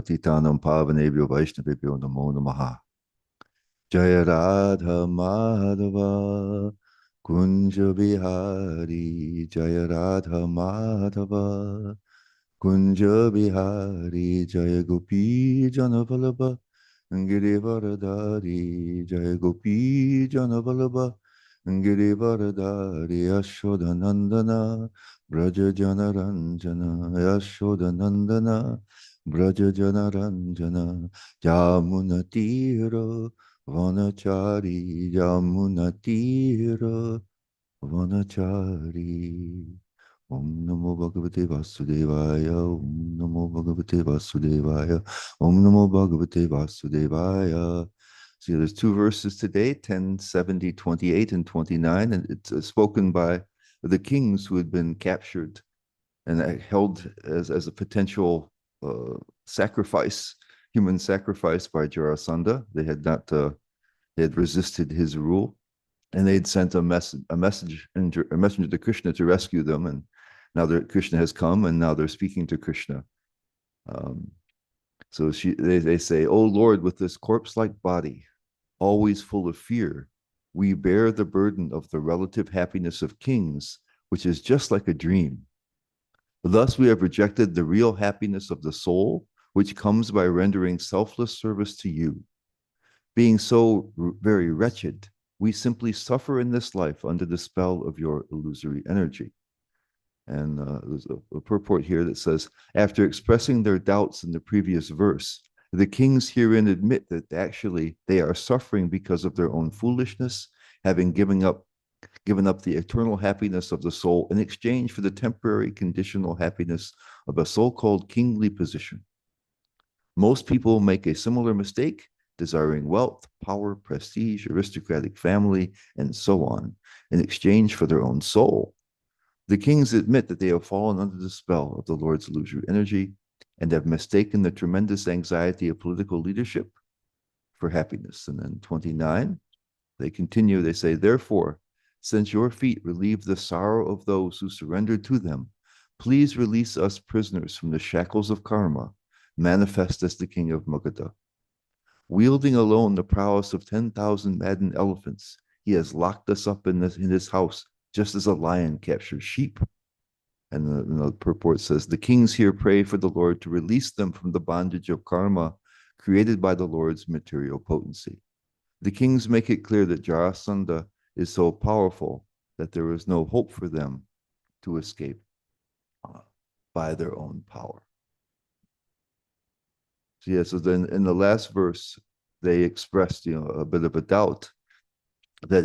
patitanam pavanebhyo vaishnavebhyo namo namaha. Jaya Radha Madhava Kunja Bihari Jaya Radha Madhava Kunja Bihari Jaya Gopi Janavalabha Girivaradari Jaya Gopi Janavalabha Girivaradari Yashodhanandana Braja Janaranjana Yashodhanandana Braja Janaranjana Jamuna Tira Vanachari Yamunatira Vanachari. Om Namo Bhagavate Vasudevaya. Om Namo Bhagavate Vasudevaya. Om Namo Bhagavate Vasudevaya. See, there's two verses today, 10, 70, 28, and 29, and it's spoken by the kings who had been captured and held as a potential sacrifice, human sacrifice by Jarasandha. They had not they had resisted his rule, and they had sent a messenger to Krishna to rescue them. And now Krishna has come, and now they're speaking to Krishna. So they say, "Oh Lord, with this corpse-like body, always full of fear, we bear the burden of the relative happiness of kings, which is just like a dream. Thus we have rejected the real happiness of the soul, which comes by rendering selfless service to you. Being so very wretched, we simply suffer in this life under the spell of your illusory energy." And there's a purport here that says, after expressing their doubts in the previous verse, the kings herein admit that actually they are suffering because of their own foolishness, having given up the eternal happiness of the soul in exchange for the temporary conditional happiness of a so-called kingly position. Most people make a similar mistake, desiring wealth, power, prestige, aristocratic family, and so on, in exchange for their own soul. The kings admit that they have fallen under the spell of the Lord's illusory energy and have mistaken the tremendous anxiety of political leadership for happiness. And then 29, they continue, they say, therefore, since your feet relieve the sorrow of those who surrender to them, please release us prisoners from the shackles of karma, manifest as the king of Magadha. Wielding alone the prowess of 10,000 maddened elephants, he has locked us up in his house, just as a lion captures sheep. And the purport says, the kings here pray for the Lord to release them from the bondage of karma created by the Lord's material potency. The kings make it clear that Jarasandha is so powerful that there is no hope for them to escape by their own power. So yeah, so then in the last verse, they expressed, a bit of a doubt that,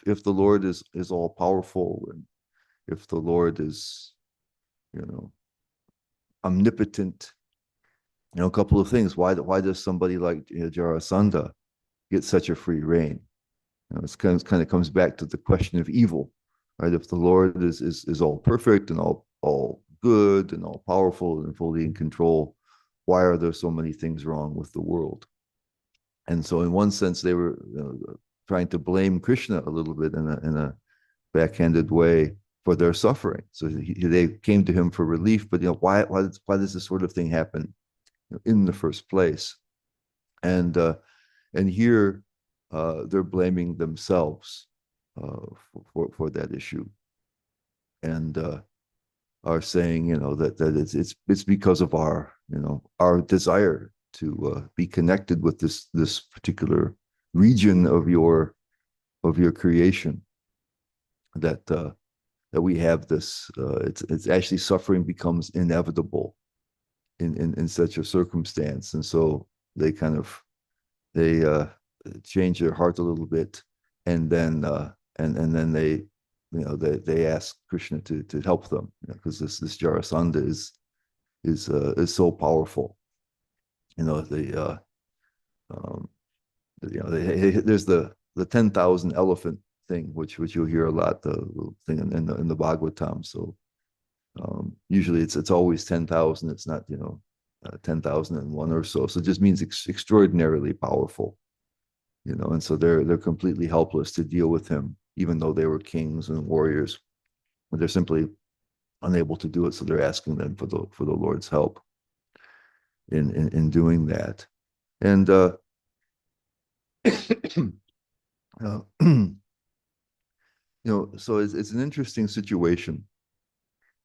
if the Lord is all powerful, and if the Lord is, omnipotent, a couple of things. Why does somebody like Jarasandha get such a free reign? It's kind of comes back to the question of evil, right? If the Lord is all perfect and all good and all powerful and fully in control, why are there so many things wrong with the world? And so, in one sense, they were trying to blame Krishna a little bit in a backhanded way for their suffering. So they came to him for relief, but why does this sort of thing happen in the first place? And here they're blaming themselves for that issue, and are saying that it's because of our our desire to be connected with this particular region of your creation that we have this. It's actually suffering becomes inevitable in such a circumstance, and so they change their heart a little bit, and then they ask Krishna to help them, because this Jarasandha is so powerful. There's the 10,000 elephant thing, which you'll hear a lot, the thing in the Bhagavatam. So usually it's always 10,000. It's not 10,001 or so. So it just means extraordinarily powerful, and so they're completely helpless to deal with him, even though they were kings and warriors. They're simply unable to do it, so they're asking them for the Lord's help. in doing that. And so it's an interesting situation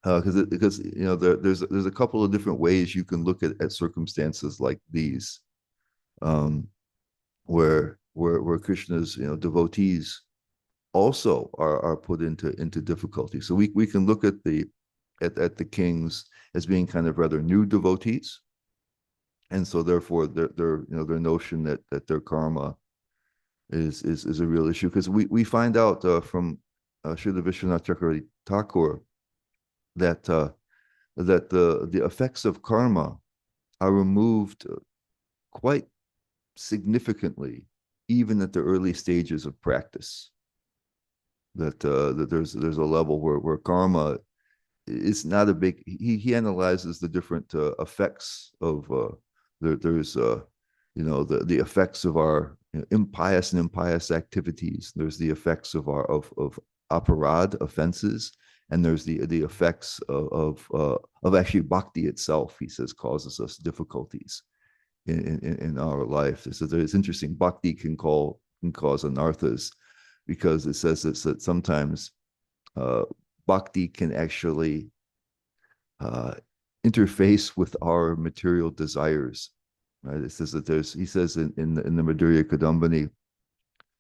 because there's a couple of different ways you can look at circumstances like these, um, where Krishna's devotees also are put into difficulty. So we can look at the kings as being kind of rather new devotees, and so therefore their notion that their karma is a real issue, because we find out from Srila Vishwanath Chakravarti Thakur that the effects of karma are removed quite significantly even at the early stages of practice. That there's a level where karma is not a big. He analyzes the different effects of there's the effects of our impious and impious activities. There's the effects of our of aparad offenses, and there's the effects of actually bhakti itself. He says causes us difficulties in our life. So it's interesting. Bhakti can cause anarthas, because it says that sometimes bhakti can actually interface with our material desires. Right? It says that he says in the Madhurya Kadambini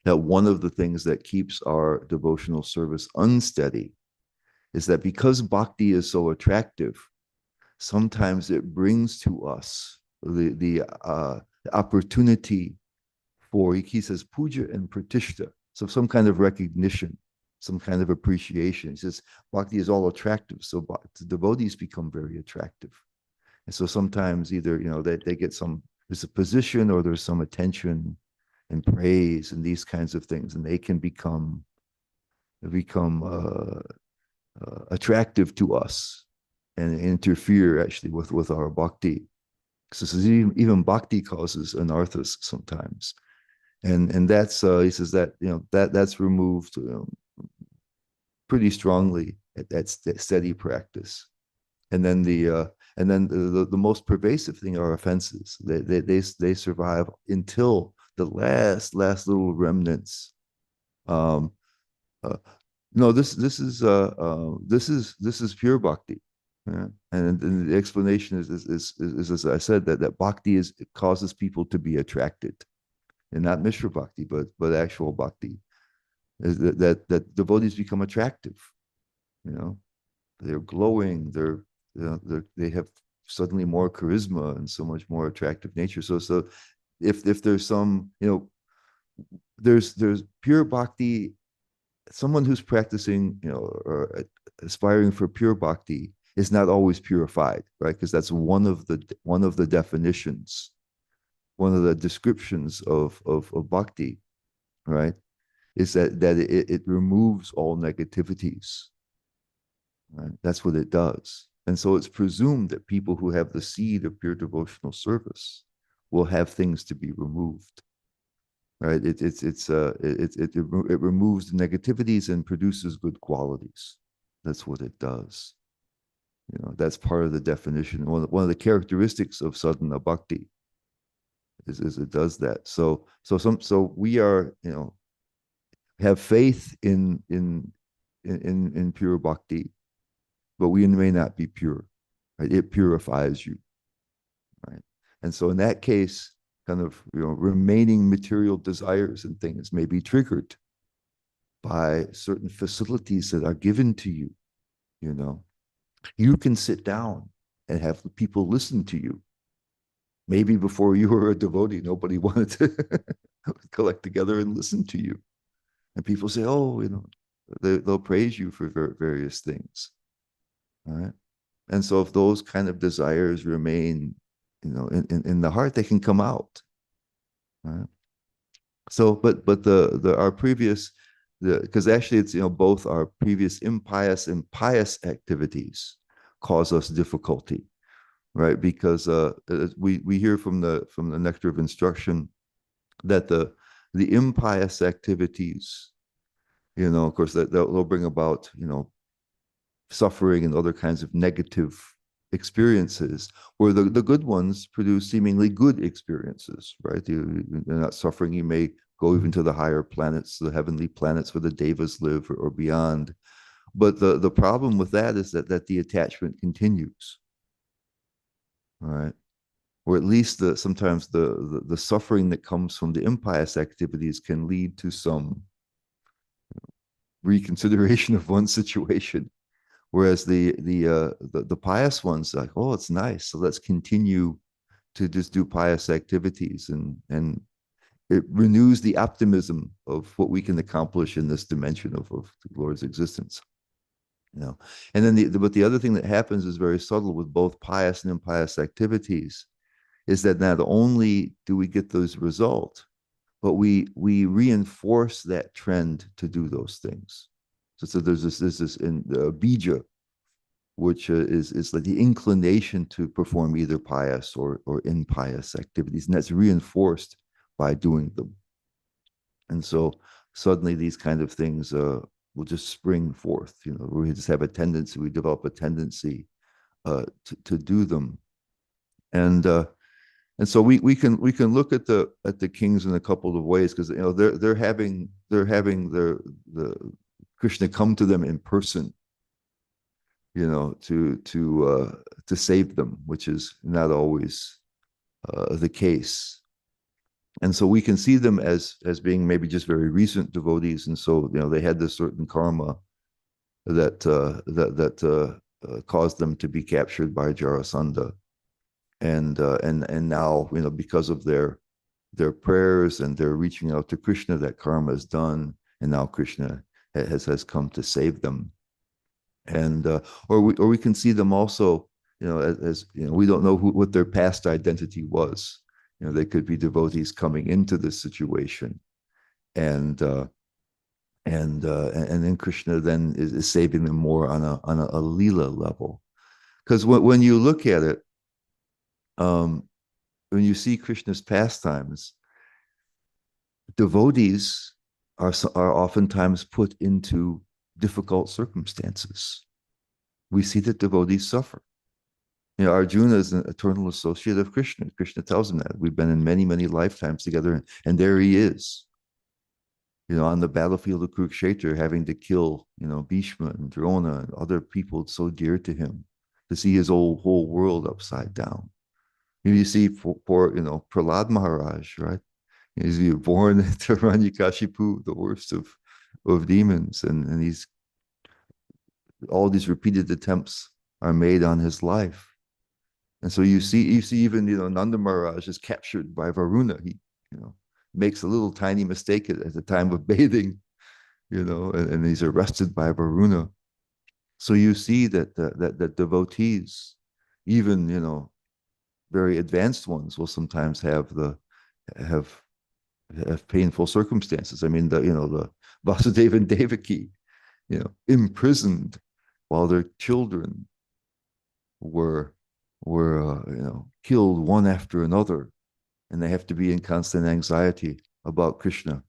that one of the things that keeps our devotional service unsteady is that because bhakti is so attractive, sometimes it brings to us the opportunity for, he says, puja and pratishta, so some kind of recognition, some kind of appreciation. He says bhakti is all attractive, so the devotees become very attractive, and so sometimes either they get there's a position, or there's some attention and praise and these kinds of things, and they can become attractive to us and interfere actually with our bhakti. So even bhakti causes anarthas sometimes, and that's he says that that's removed pretty strongly at that steady practice. And then the most pervasive thing are offenses. They survive until the last little remnants. Um, uh, no, this is pure bhakti. Yeah. And the explanation is as I said, that bhakti it causes people to be attracted, and not Mishra bhakti, but actual bhakti. Is that devotees become attractive. They're glowing. They have suddenly more charisma and so much more attractive nature. So if there's some there's pure bhakti. Someone who's practicing or aspiring for pure bhakti is not always purified, right? Because that's one of the definitions, one of the descriptions of bhakti, right? Is that it removes all negativities. Right? That's what it does. And so it's presumed that people who have the seed of pure devotional service will have things to be removed. Right? It removes the negativities and produces good qualities. That's what it does. That's part of the definition. One of the characteristics of sadhana bhakti is it does that. So we are have faith in pure bhakti, but we may not be pure. Right? It purifies you. Right? And so in that case, kind of remaining material desires and things may be triggered by certain facilities that are given to you. You can sit down and have people listen to you. Maybe before you were a devotee, nobody wanted to collect together and listen to you. And people say, oh, they'll praise you for various things. All right. And so if those kind of desires remain, in the heart, they can come out. Right? So, but our previous, because actually it's both our previous impious and pious activities cause us difficulty, right? Because we hear from the nectar of instruction that the impious activities, of course, that they'll bring about suffering and other kinds of negative experiences, where the good ones produce seemingly good experiences, right? They're not suffering. You may go even to the higher planets, the heavenly planets where the devas live, or beyond. But the problem with that is that the attachment continues, all right? Or at least sometimes the suffering that comes from the impious activities can lead to some reconsideration of one's situation. Whereas the pious ones, like, oh, it's nice, so let's continue to just do pious activities, and it renews the optimism of what we can accomplish in this dimension of the Lord's existence. You know, and then but the other thing that happens is very subtle with both pious and impious activities, is that not only do we get those results, but we reinforce that trend to do those things. So there's this in bija, which is like the inclination to perform either pious or impious activities, and that's reinforced by doing them. And so suddenly these kind of things will just spring forth. You know, we just have a tendency, we develop a tendency to do them, and uh, and so we can look at the kings in a couple of ways, because you know they're having the Krishna come to them in person, you know, to save them, which is not always the case. And so we can see them as being maybe just very recent devotees, and so you know they had this certain karma that caused them to be captured by Jarasandha, and now you know because of their prayers and their reaching out to Krishna, that karma is done, and now Krishna has come to save them. And or we can see them also, you know, as you know, we don't know what their past identity was. You know, they could be devotees coming into this situation, and and then Krishna then is saving them more on a lila level. Because when you look at it, um, when you see Krishna's pastimes, devotees are oftentimes put into difficult circumstances. We see that devotees suffer. You know, Arjuna is an eternal associate of Krishna. Krishna tells him that we've been in many, many lifetimes together, and there he is, you know, on the battlefield of Kurukshetra, having to kill, you know, Bhishma and Drona and other people so dear to him, to see his whole world upside down. You see, for you know, Prahlad Maharaj, right? He's born to Hiranyakashipu, the worst of demons, and he's all these repeated attempts are made on his life. And so you see even you know Nanda Maharaj is captured by Varuna. He you know makes a little tiny mistake at the time of bathing, you know, and he's arrested by Varuna. So you see that devotees, even you know very advanced ones, will sometimes have have painful circumstances. I mean, the Vasudeva and Devaki, you know, imprisoned while their children were you know killed one after another, and they have to be in constant anxiety about Krishna,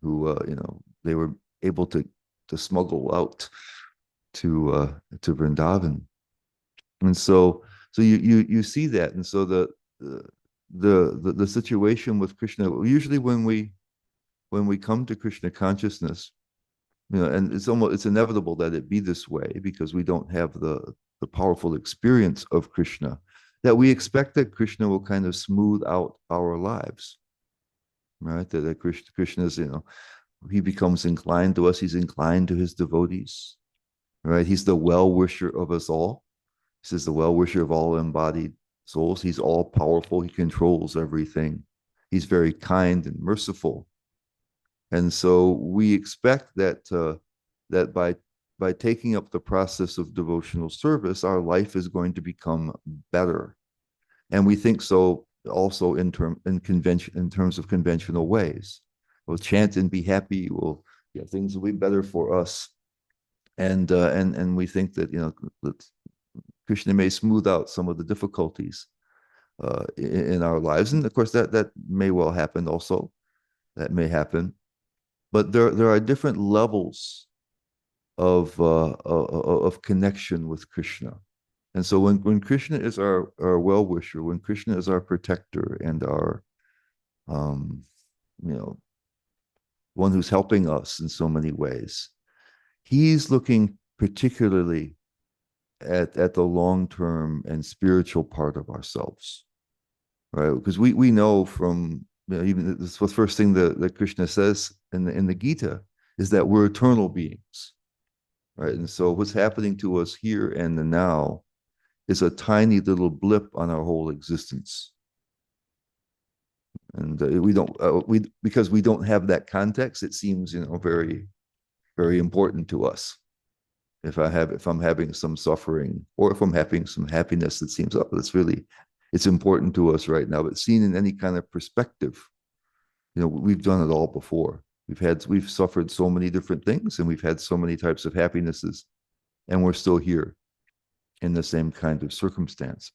who you know they were able to smuggle out to Vrindavan. And so you see that, and so the situation with Krishna, usually when we come to Krishna consciousness, you know, and it's inevitable that it be this way because we don't have the powerful experience of Krishna, that we expect that Krishna will kind of smooth out our lives, right? That Krishna is, you know, he becomes inclined to us. He's inclined to his devotees, right? He's the well-wisher of us all. He says the well-wisher of all embodied souls. He's all powerful. He controls everything. He's very kind and merciful. And so we expect that by taking up the process of devotional service, our life is going to become better. And we think so also in terms of conventional ways. We'll chant and be happy. Yeah, things will be better for us. And we think that you know that Krishna may smooth out some of the difficulties in our lives, and of course that may well happen also. That may happen, but there are different levels of connection with Krishna. And so when Krishna is our well-wisher, when Krishna is our protector and our um, you know, one who's helping us in so many ways, he's looking particularly at the long-term and spiritual part of ourselves, right? Because we know from, you know, even this was the first thing that Krishna says in the Gita is that we're eternal beings, right? And so what's happening to us here and the now is a tiny little blip on our whole existence. And we don't we because we don't have that context, it seems, you know, very, very important to us. If I'm having some suffering or if I'm having some happiness, it seems, oh, it's really, it's important to us right now. But seen in any kind of perspective, you know, we've done it all before. We've suffered so many different things, and we've had so many types of happinesses, and we're still here in the same kind of circumstance.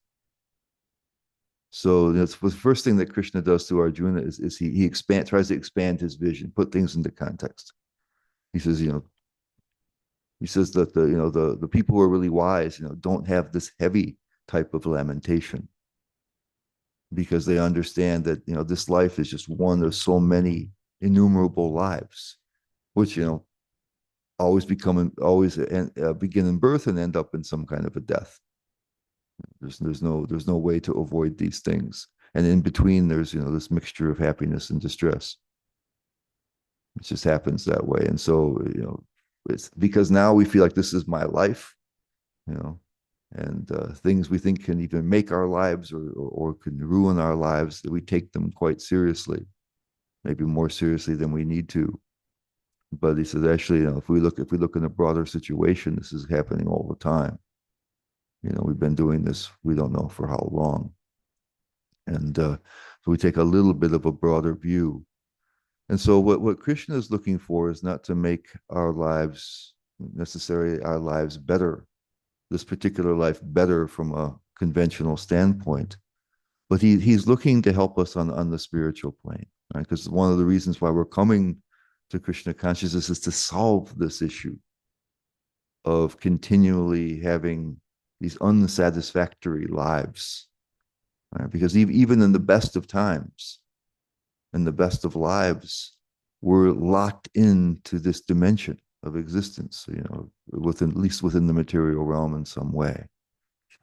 So that's the first thing that Krishna does to Arjuna is he tries to expand his vision, put things into context. He says, you know, he says that the people who are really wise, you know, don't have this heavy type of lamentation because they understand that, you know, this life is just one of so many innumerable lives, which, you know, always begin in birth and end up in some kind of a death. There's no way to avoid these things, and in between there's, you know, this mixture of happiness and distress. It just happens that way, and so, you know, it's because now we feel like this is my life, you know, and things we think can even make our lives or can ruin our lives, that we take them quite seriously, maybe more seriously than we need to. But he says, actually, you know, if we look in a broader situation, this is happening all the time. You know, we've been doing this, we don't know for how long. And so we take a little bit of a broader view. And so what Krishna is looking for is not to make our lives, necessarily our lives better, this particular life better from a conventional standpoint, but he's looking to help us on the spiritual plane, right? Because one of the reasons why we're coming to Krishna consciousness is to solve this issue of continually having these unsatisfactory lives, right? Because even in the best of times and the best of lives, we're locked into this dimension of existence, you know, within, at least within the material realm in some way.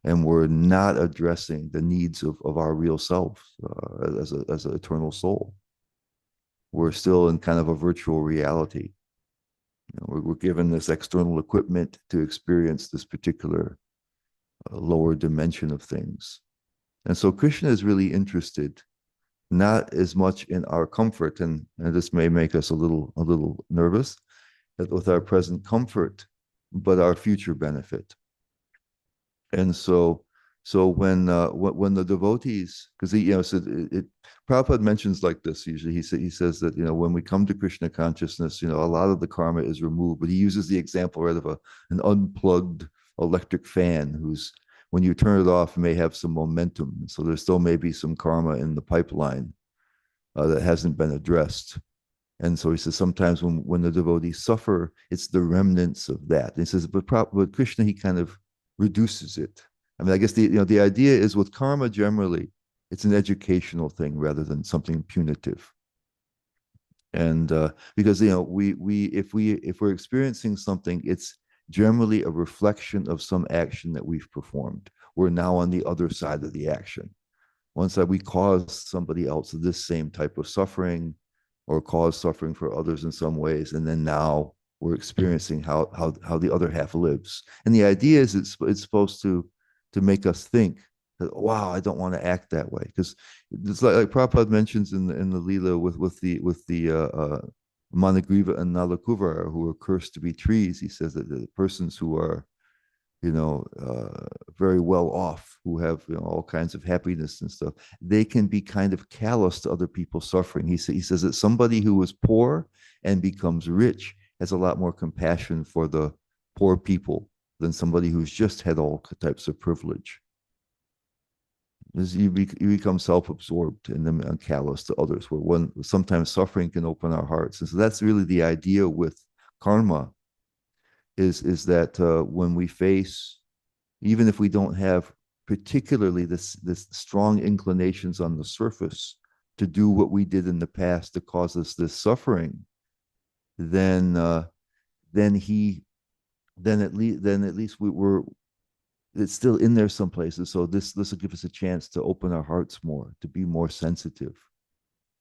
And we're not addressing the needs of our real self as an eternal soul. We're still in kind of a virtual reality. You know, we're given this external equipment to experience this particular lower dimension of things. And so Krishna is really interested not as much in our comfort, and this may make us a little nervous with our present comfort, but our future benefit. And so when the devotees, because he, you know, said Prabhupada mentions like this usually. He says that, you know, when we come to Krishna consciousness, you know, a lot of the karma is removed. But he uses the example, right, of an unplugged electric fan who's, when you turn it off, may have some momentum. So there still may be some karma in the pipeline that hasn't been addressed. And so he says sometimes when the devotees suffer, it's the remnants of that. And he says, but Krishna, he kind of reduces it. I mean, I guess the idea is with karma generally, it's an educational thing rather than something punitive. And because, you know, if we're experiencing something, it's generally a reflection of some action that we've performed. We're now on the other side of the action. Once that we cause somebody else this same type of suffering or cause suffering for others in some ways, and then now we're experiencing how the other half lives. And the idea is it's supposed to make us think that, wow, I don't want to act that way, because it's like Prabhupada mentions in the Leela with the Managriva and Nalakuvara, who are cursed to be trees. He says that the persons who are, you know, very well off, who have, you know, all kinds of happiness and stuff, they can be kind of callous to other people's suffering. He says that somebody who is poor and becomes rich has a lot more compassion for the poor people than somebody who's just had all types of privilege. You become self-absorbed and then callous to others, where sometimes suffering can open our hearts. And so that's really the idea with karma, is that when we face, even if we don't have particularly this strong inclinations on the surface to do what we did in the past to cause us this suffering, then then he then at least we're it's still in there some places. So this will give us a chance to open our hearts more, to be more sensitive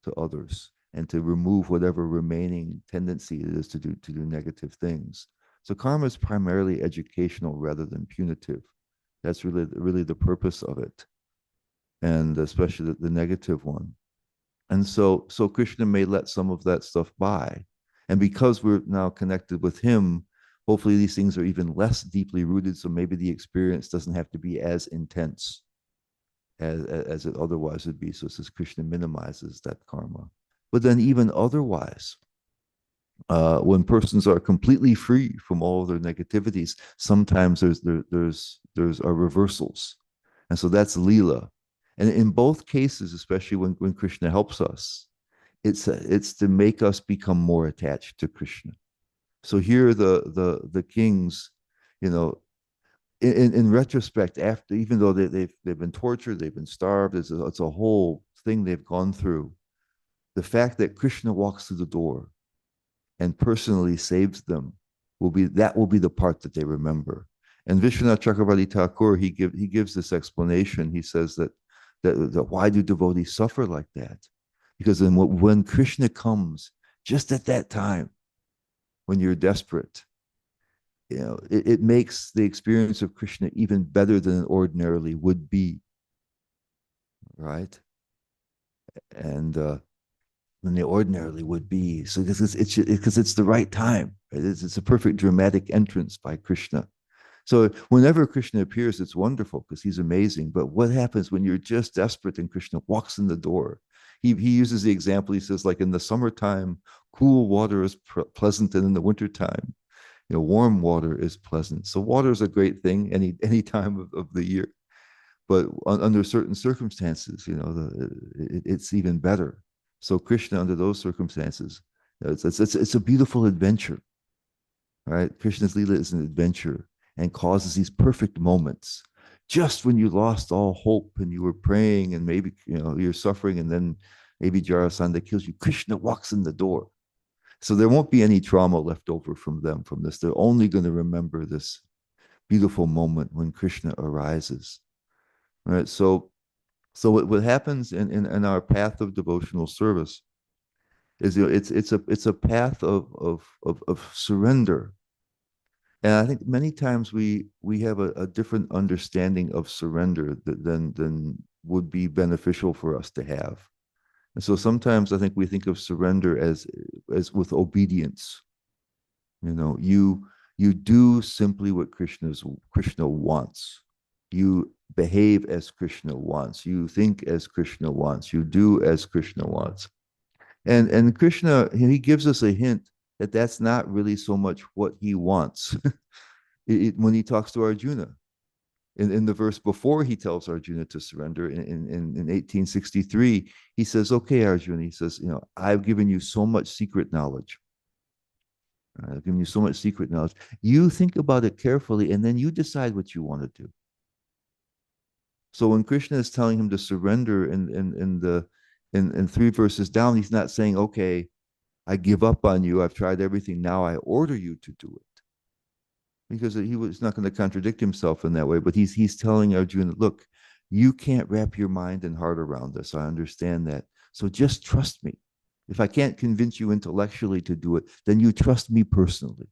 to others, and to remove whatever remaining tendency it is to do negative things. So karma is primarily educational rather than punitive. That's really the purpose of it, and especially the negative one. And so Krishna may let some of that stuff by, and because we're now connected with him, hopefully these things are even less deeply rooted. So maybe the experience doesn't have to be as intense as it otherwise would be. So it says Krishna minimizes that karma. But then even otherwise, when persons are completely free from all of their negativities, sometimes there's reversals, and so that's lila. And in both cases, especially when Krishna helps us, it's to make us become more attached to Krishna. So here the kings, you know, in retrospect, after even though they've been tortured, they've been starved, it's a whole thing they've gone through. The fact that Krishna walks through the door and personally saves them will be the part that they remember. And Vishwanath Chakravarti Thakur, he gives this explanation. He says that why do devotees suffer like that? Because then when Krishna comes, just at that time, when you're desperate, you know, it makes the experience of Krishna even better than it ordinarily would be, right? And than they ordinarily would be. So because it's the right time. Right? It's a perfect dramatic entrance by Krishna. So whenever Krishna appears, it's wonderful because he's amazing. But what happens when you're just desperate and Krishna walks in the door? He uses the example. He says, like in the summertime, cool water is pleasant, and in the wintertime, you know, warm water is pleasant. So water is a great thing any time of the year. But under certain circumstances, you know, it's even better. So Krishna, under those circumstances, it's a beautiful adventure, right? Krishna's Leela is an adventure and causes these perfect moments. Just when you lost all hope and you were praying and maybe, you know, you're suffering, and then maybe Jarasandha kills you, Krishna walks in the door. So there won't be any trauma left over from them from this. They're only going to remember this beautiful moment when Krishna arises. Right. So what happens in our path of devotional service is, you know, it's a path of surrender. And I think many times we have a different understanding of surrender than would be beneficial for us to have. And so sometimes I think we think of surrender as with obedience. You know, you do simply what Krishna wants. You behave as Krishna wants. You think as Krishna wants. You do as Krishna wants. And Krishna, he gives us a hint that that's not really so much what he wants. When he talks to Arjuna, in the verse before he tells Arjuna to surrender in 1863, he says, okay, Arjuna, he says, you know, I've given you so much secret knowledge. I've given you so much secret knowledge. You think about it carefully, and then you decide what you want to do. So when Krishna is telling him to surrender in three verses down, he's not saying, okay, I give up on you. I've tried everything. Now I order you to do it. Because he was not going to contradict himself in that way. But he's telling Arjuna, look, you can't wrap your mind and heart around this. I understand that. So just trust me. If I can't convince you intellectually to do it, then you trust me personally.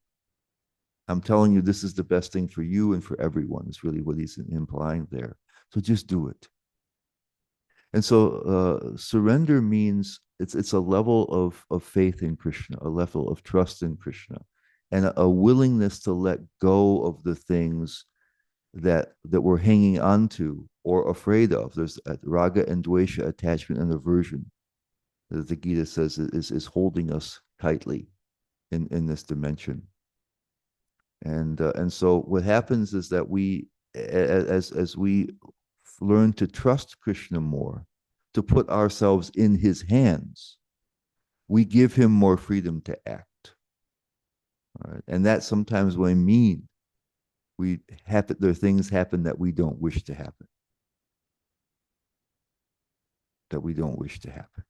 I'm telling you, this is the best thing for you and for everyone, is really what he's implying there. So just do it. And so surrender means it's a level of faith in Krishna, a level of trust in Krishna, and a willingness to let go of the things that we're hanging on to or afraid of. There's raga and dvesha, attachment and aversion, that the Gita says is holding us tightly in this dimension. And so what happens is that we, as we learn to trust Krishna more, to put ourselves in his hands, we give him more freedom to act. All right? And that sometimes may mean there are things happen that we don't wish to happen, that we don't wish to happen.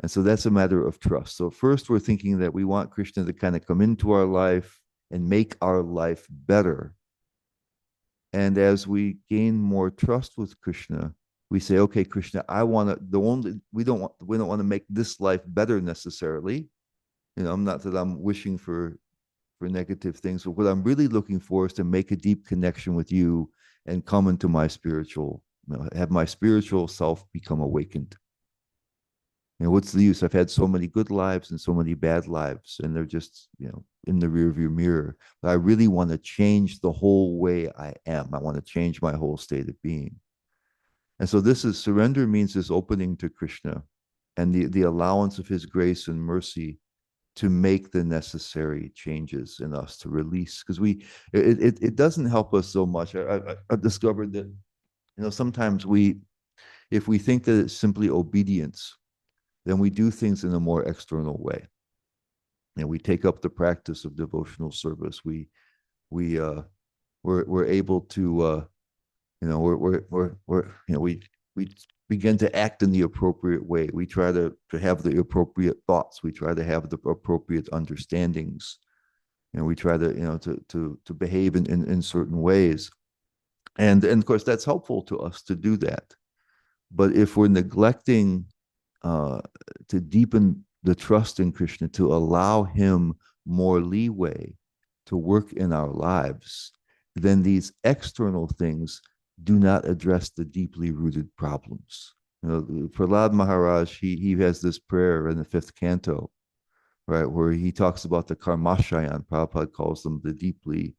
And so that's a matter of trust. So first we're thinking that we want Krishna to kind of come into our life and make our life better. And as we gain more trust with Krishna, we say, okay, Krishna, I want to, we don't want to make this life better necessarily. I'm not that I'm wishing for negative things, but what I'm really looking for is to make a deep connection with you and come into my spiritual, have my spiritual self become awakened. What's the use? I've had so many good lives and so many bad lives, and they're just, in the rearview mirror. But I really want to change the whole way I am. I want to change my whole state of being. And so this is surrender, means this opening to Krishna and the allowance of his grace and mercy to make the necessary changes in us, to release, because it doesn't help us so much. I've discovered that, sometimes if we think that it's simply obedience, then we do things in a more external way. And we take up the practice of devotional service. We're able to, we begin to act in the appropriate way. We try to have the appropriate thoughts. We try to have the appropriate understandings. We try to behave in certain ways. And of course, that's helpful to us to do that. But if we're neglecting to deepen the trust in Krishna, to allow him more leeway to work in our lives, then these external things do not address the deeply rooted problems. Prahlad Maharaj, he has this prayer in the 5th canto, right, where he talks about the karmashayan. Prabhupada calls them the deeply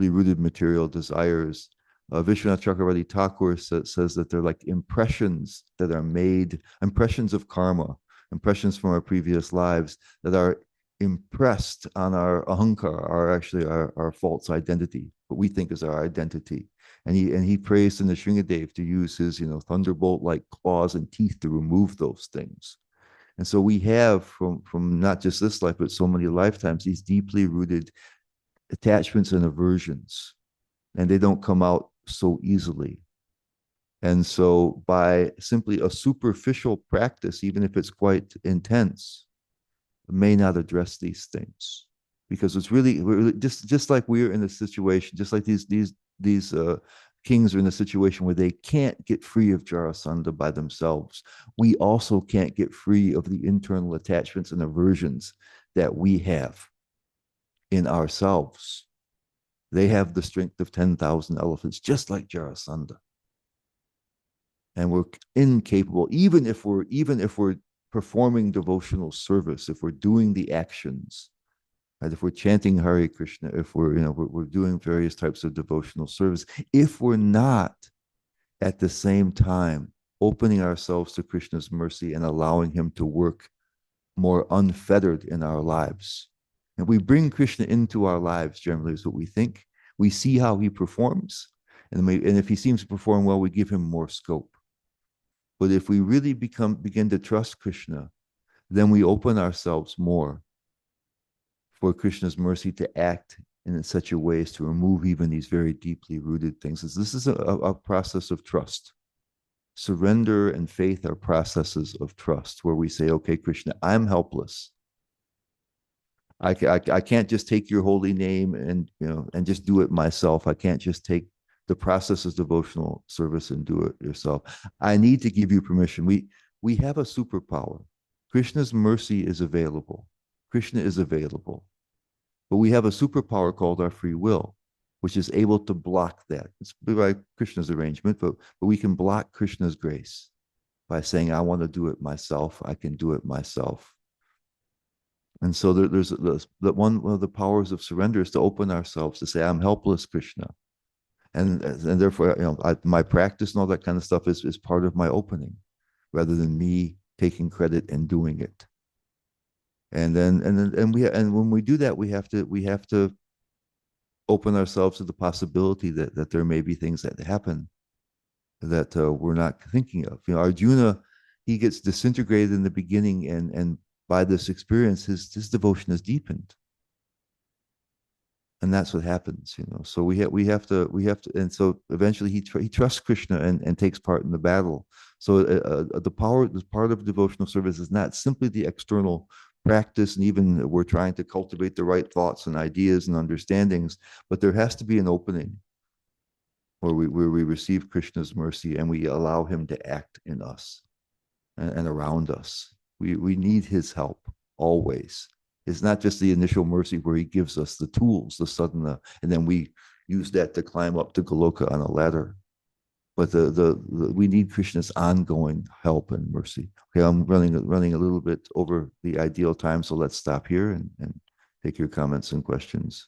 rooted material desires. Vishwanath Chakravarti Thakur says that they're like impressions that are made, impressions of karma, impressions from our previous lives that are impressed on our ahankar, are actually our false identity, what we think is our identity. And he prays to Nrsingadev to use his, thunderbolt-like claws and teeth to remove those things. And so we have from not just this life, but so many lifetimes, these deeply rooted attachments and aversions, and they don't come out so easily. And so by simply a superficial practice, even if it's quite intense, may not address these things, because it's really just like we're in a situation, just like these kings are in a situation where they can't get free of Jarasandha by themselves. We also can't get free of the internal attachments and aversions that we have in ourselves. They have the strength of 10,000 elephants, just like Jarasandha. And we're incapable, even if we're performing devotional service, if we're doing the actions, right? If we're chanting Hare Krishna, if we're doing various types of devotional service, if we're not at the same time opening ourselves to Krishna's mercy and allowing him to work more unfettered in our lives. And we bring Krishna into our lives, generally, is what we think. We see how he performs. And if he seems to perform well, we give him more scope. But if we really begin to trust Krishna, then we open ourselves more for Krishna's mercy to act in such a way as to remove even these very deeply rooted things. This is a process of trust. Surrender and faith are processes of trust where we say, okay, Krishna, I'm helpless. I can't just take your holy name and just do it myself. I can't just take the process of devotional service and do it yourself. I need to give you permission. We have a superpower. Krishna's mercy is available. Krishna is available. But we have a superpower called our free will, which is able to block that. It's by Krishna's arrangement, but we can block Krishna's grace by saying, I want to do it myself. I can do it myself. And so there's one of the powers of surrender is to open ourselves, to say, I'm helpless, Krishna. And therefore, my practice and all that kind of stuff is part of my opening, rather than me taking credit and doing it. And when we do that, we have to open ourselves to the possibility that there may be things that happen that we're not thinking of. Arjuna, he gets disintegrated in the beginning, and by this experience, his devotion is deepened. and that's what happens, so we have to, and so eventually he trusts Krishna and takes part in the battle. So the part of devotional service is not simply the external practice, and even we're trying to cultivate the right thoughts and ideas and understandings, but there has to be an opening where we receive Krishna's mercy and we allow him to act in us and around us. We need his help always. It's not just the initial mercy where he gives us the tools, the sadhana, and then we use that to climb up to Goloka on a ladder. But we need Krishna's ongoing help and mercy. Okay, I'm running a little bit over the ideal time, so let's stop here and take your comments and questions.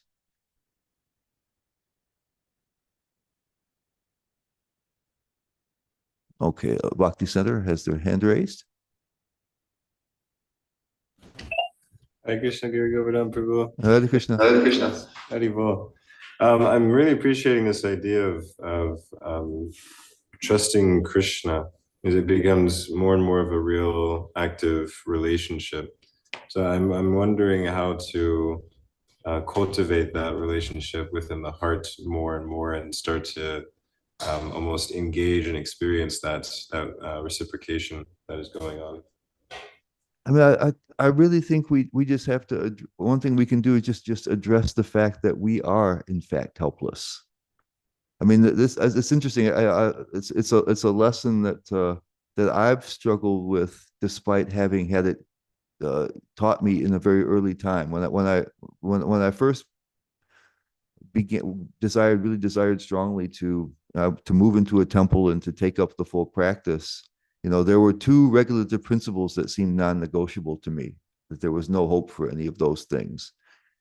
Okay, Bhakti Center has their hand raised. Hare Krishna, Guru Govardhan Prabhu. Hare Krishna. Hare Krishna. Hare I'm really appreciating this idea of trusting Krishna as it becomes more and more of a real active relationship. So I'm wondering how to cultivate that relationship within the heart more and more, and start to almost engage and experience that reciprocation that is going on. I mean, I really think we just have to. One thing we can do is just address the fact that we are in fact helpless. I mean, this it's interesting. It's a lesson that I've struggled with, despite having had it taught me in a very early time. When I first really desired strongly to move into a temple and to take up the full practice, there were two regulative principles that seemed non-negotiable to me, that there was no hope for any of those things.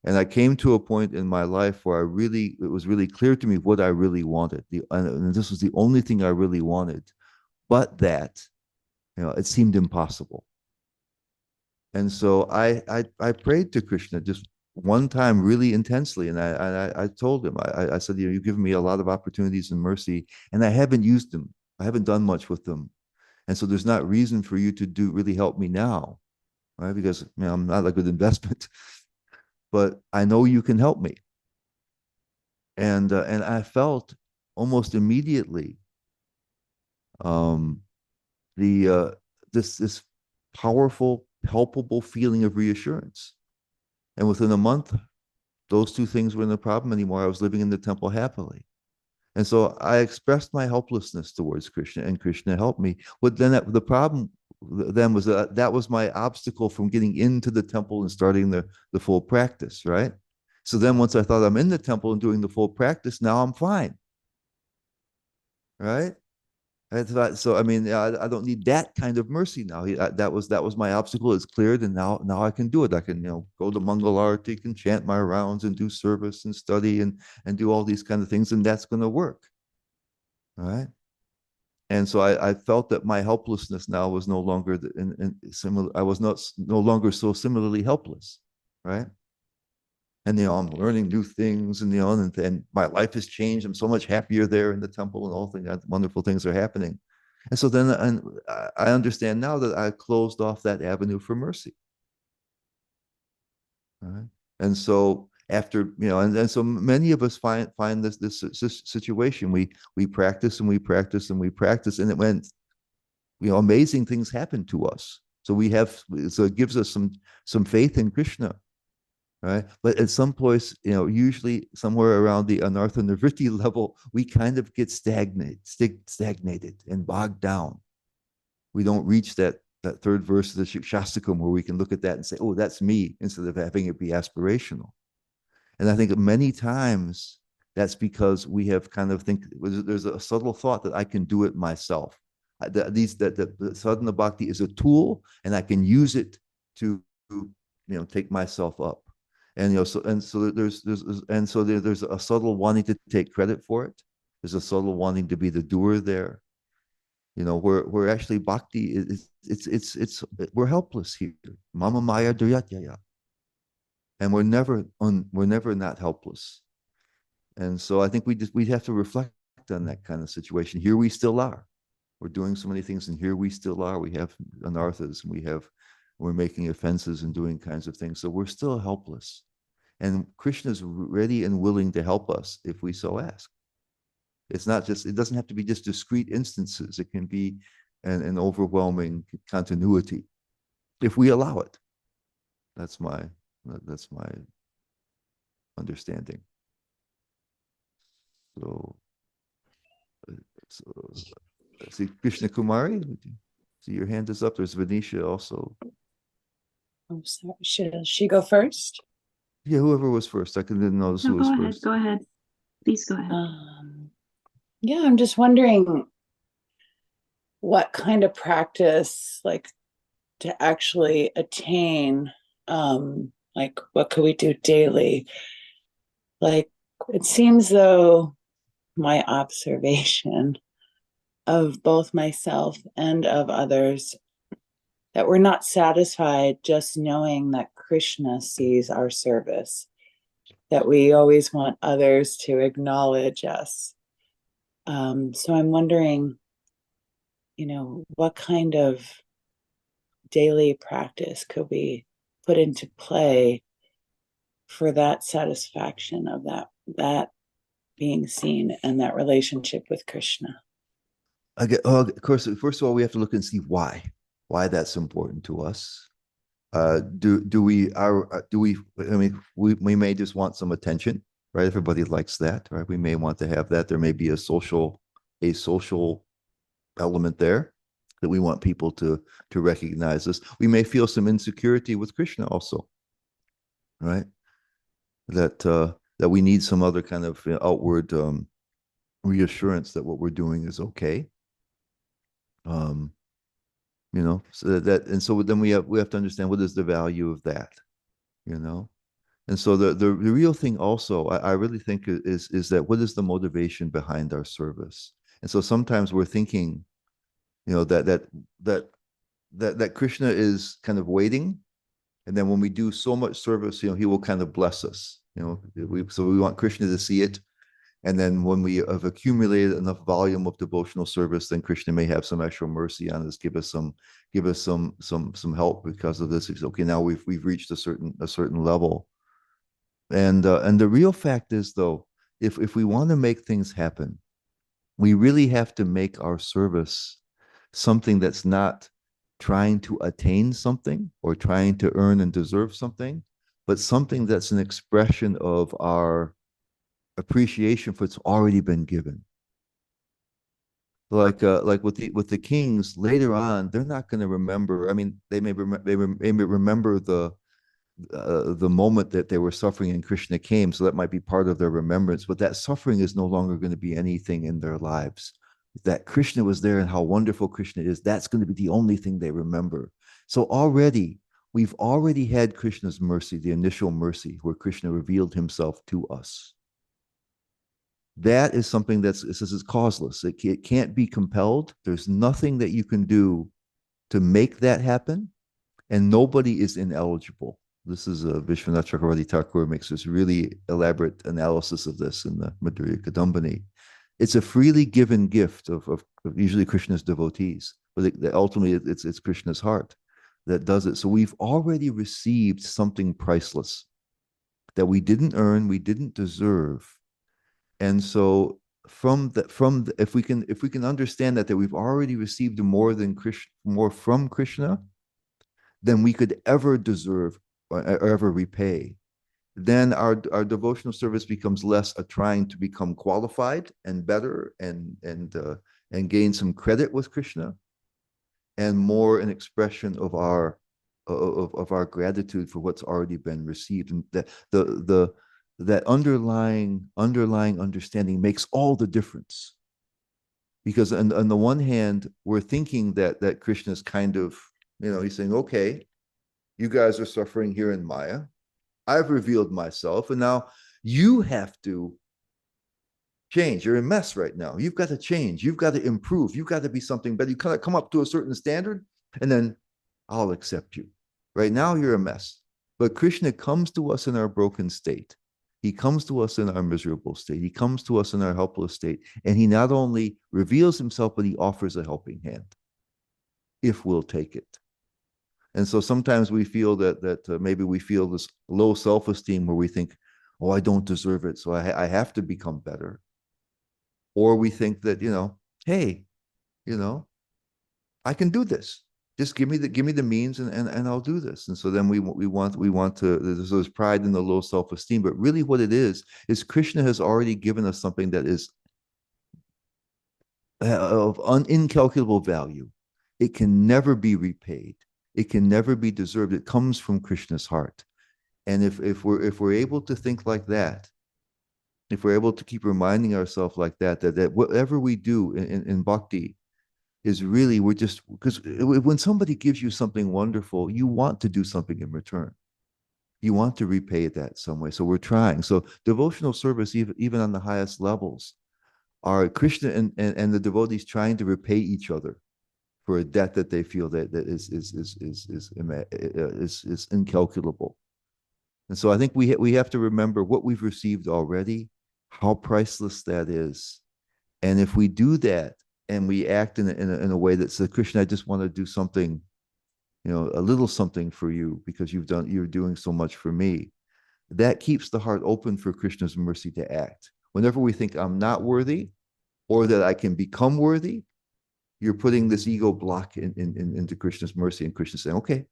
And I came to a point in my life where it was really clear to me what I really wanted. And this was the only thing I really wanted, but that, it seemed impossible. And so I prayed to Krishna just one time really intensely. And I told him, I said, you've given me a lot of opportunities and mercy, and I haven't used them. I haven't done much with them. And so there's not reason for you to really help me now, right? Because I'm not a good investment, but I know you can help me. And I felt almost immediately um, this powerful, palpable feeling of reassurance. And within a month, those two things weren't a problem anymore. I was living in the temple happily. And so I expressed my helplessness towards Krishna, and Krishna helped me. But then the problem then was that was my obstacle from getting into the temple and starting the full practice, right? So then once I thought I'm in the temple and doing the full practice, now I'm fine, right? I thought, so I mean, I don't need that kind of mercy now. That was my obstacle. It's cleared, and now I can do it. I can go to Mangal Arati, can chant my rounds and do service and study and do all these kind of things, and that's going to work, right? And so I felt that my helplessness now was no longer similar. I was no longer so similarly helpless, right? And I'm learning new things, and my life has changed. I'm so much happier there in the temple, and all things, wonderful things are happening. And so then, and I understand now that I closed off that avenue for mercy. Right? And so after and so many of us find this situation. We practice and we practice and we practice, and it went, amazing things happen to us. So it gives us some faith in Krishna. Right. But at some place, usually somewhere around the anartha nivritti level, we kind of get stagnated and bogged down. We don't reach that third verse of the Shastakam where we can look at that and say, oh, that's me, instead of having it be aspirational. And I think many times that's because we have kind of there's a subtle thought that I can do it myself. The sadhana bhakti is a tool, and I can use it to take myself up. And so there's a subtle wanting to take credit for it. There's a subtle wanting to be the doer there. Where actually bhakti we're helpless here. Mama maya duryatyaya. And we're never not helpless. And so I think we have to reflect on that kind of situation. Here we still are. We're doing so many things, and here we still are. We have anarthas, and we're making offenses and doing kinds of things. So we're still helpless. And Krishna is ready and willing to help us if we so ask. It's not just, it doesn't have to be just discrete instances. It can be an overwhelming continuity if we allow it. That's my understanding. So, so see Krishna Kumari, see your hand is up. There's Venetia also. I'm sorry. Should she go first? Yeah, whoever was first. I didn't notice No, who was go ahead. first. Go ahead. Please go ahead. Yeah, I'm just wondering what kind of practice, like, to actually attain, like, what could we do daily? Like, it seems though my observation of both myself and of others that we're not satisfied just knowing that Krishna sees our service, that we always want others to acknowledge us. So I'm wondering, what kind of daily practice could we put into play for that satisfaction of that being seen and that relationship with Krishna? Of course, first of all, we have to look and see why that's important to us. Do we I mean, we may just want some attention, right? Everybody likes that, right? We may want to have that. There may be a social element there that we want people to recognize us. We may feel some insecurity with Krishna also, right? That we need some other kind of outward reassurance that what we're doing is okay. So so then we have to understand what is the value of that, And so the real thing also, I really think is that what is the motivation behind our service? And so sometimes we're thinking, that Krishna is kind of waiting, and then when we do so much service, he will kind of bless us. So we want Krishna to see it, and then when we have accumulated enough volume of devotional service, then Krishna may have some extra mercy on us, give us some help because of this. It's okay, now we've reached a certain level. And the real fact is, though, if we want to make things happen, we really have to make our service something that's not trying to attain something or trying to earn and deserve something, but something that's an expression of our appreciation for what's already been given. Like with the kings later on, they're not going to remember. I mean, they may remember the moment that they were suffering and Krishna came, so that might be part of their remembrance. But that suffering is no longer going to be anything in their lives. That Krishna was there and how wonderful Krishna is, that's going to be the only thing they remember. So we've already had Krishna's mercy, the initial mercy, where Krishna revealed himself to us. That is something this is causeless. It can't be compelled. There's nothing that you can do to make that happen, and nobody is ineligible. This is Vishwanath Chakravarti Thakur makes this really elaborate analysis of this in the Madhurya Kadambini. It's a freely given gift of usually Krishna's devotees, but ultimately it's Krishna's heart that does it. So we've already received something priceless that we didn't earn, we didn't deserve. And so if we can understand that we've already received more from Krishna than we could ever deserve or ever repay, then our devotional service becomes less a trying to become qualified and better and gain some credit with Krishna, and more an expression of our gratitude for what's already been received. And that underlying understanding makes all the difference. Because on the one hand, we're thinking that Krishna's kind of, he's saying, okay, you guys are suffering here in Maya. I've revealed myself, and now you have to change. You're a mess right now. You've got to change. You've got to improve. You've got to be something better. You kind of come up to a certain standard, and then I'll accept you. Right now, you're a mess. But Krishna comes to us in our broken state. He comes to us in our miserable state. He comes to us in our helpless state. And he not only reveals himself, but he offers a helping hand if we'll take it. And so sometimes we feel that maybe we feel this low self-esteem where we think, oh, I don't deserve it, so I have to become better. Or we think that, hey, you know, I can do this. Just give me the means, and I'll do this. And so then we want to, there's pride in the low self-esteem, but really what it is Krishna has already given us something that is of incalculable value. It can never be repaid. It can never be deserved. It comes from Krishna's heart. And if we're able to think like that, if we're able to keep reminding ourselves like that whatever we do in bhakti is really, we're just, because when somebody gives you something wonderful, you want to do something in return. You want to repay that some way. So we're trying. So devotional service, even on the highest levels, are Krishna and the devotees trying to repay each other for a debt that they feel that is incalculable. And so I think we have to remember what we've received already, how priceless that is. And if we do that and we act in a way that says, Krishna, I just want to do something, a little something for you because you're doing so much for me, that keeps the heart open for Krishna's mercy to act. Whenever we think I'm not worthy or that I can become worthy, you're putting this ego block into Krishna's mercy, and Krishna saying, okay,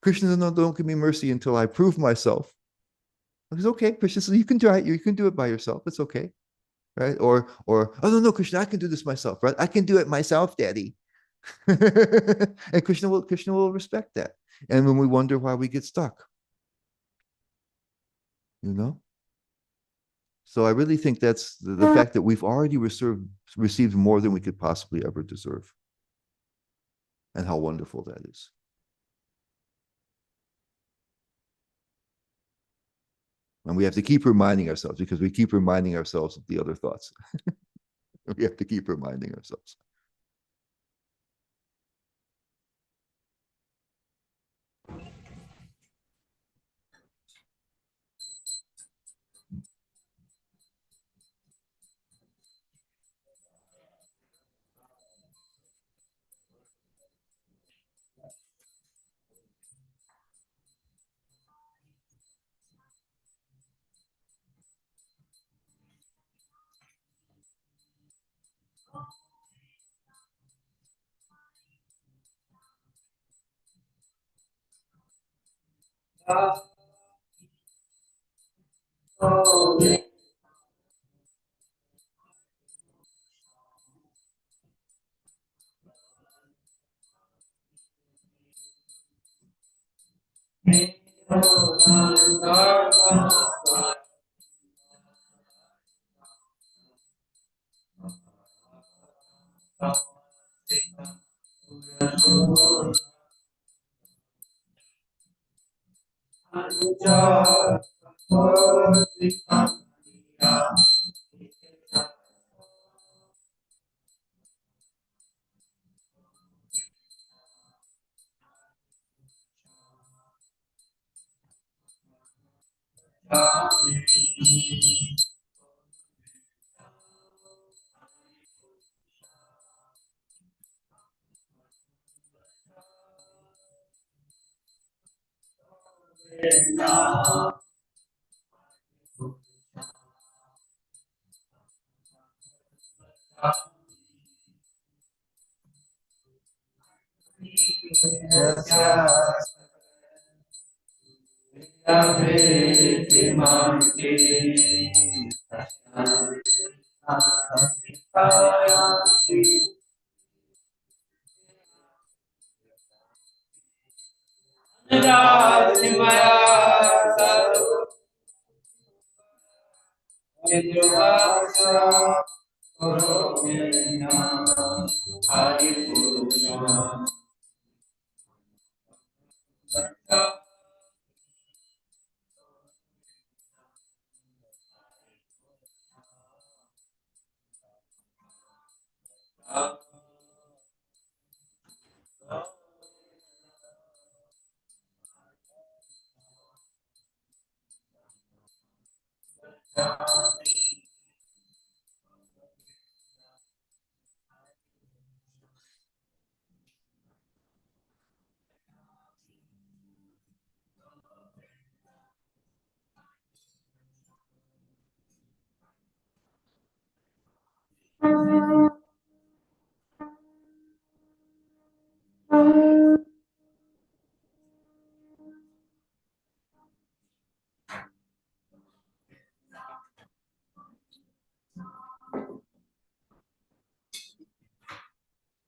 Krishna, no, don't give me mercy until I prove myself. It's okay, Krishna says, you can try it. You can do it by yourself. It's okay, right? Or oh no, Krishna, I can do this myself, right? I can do it myself, Daddy. And Krishna will respect that. And when we wonder why we get stuck, you know. So I really think that's the fact that we've already received more than we could possibly ever deserve, and how wonderful that is. And we have to keep reminding ourselves, because we keep reminding ourselves of the other thoughts. We have to keep reminding ourselves.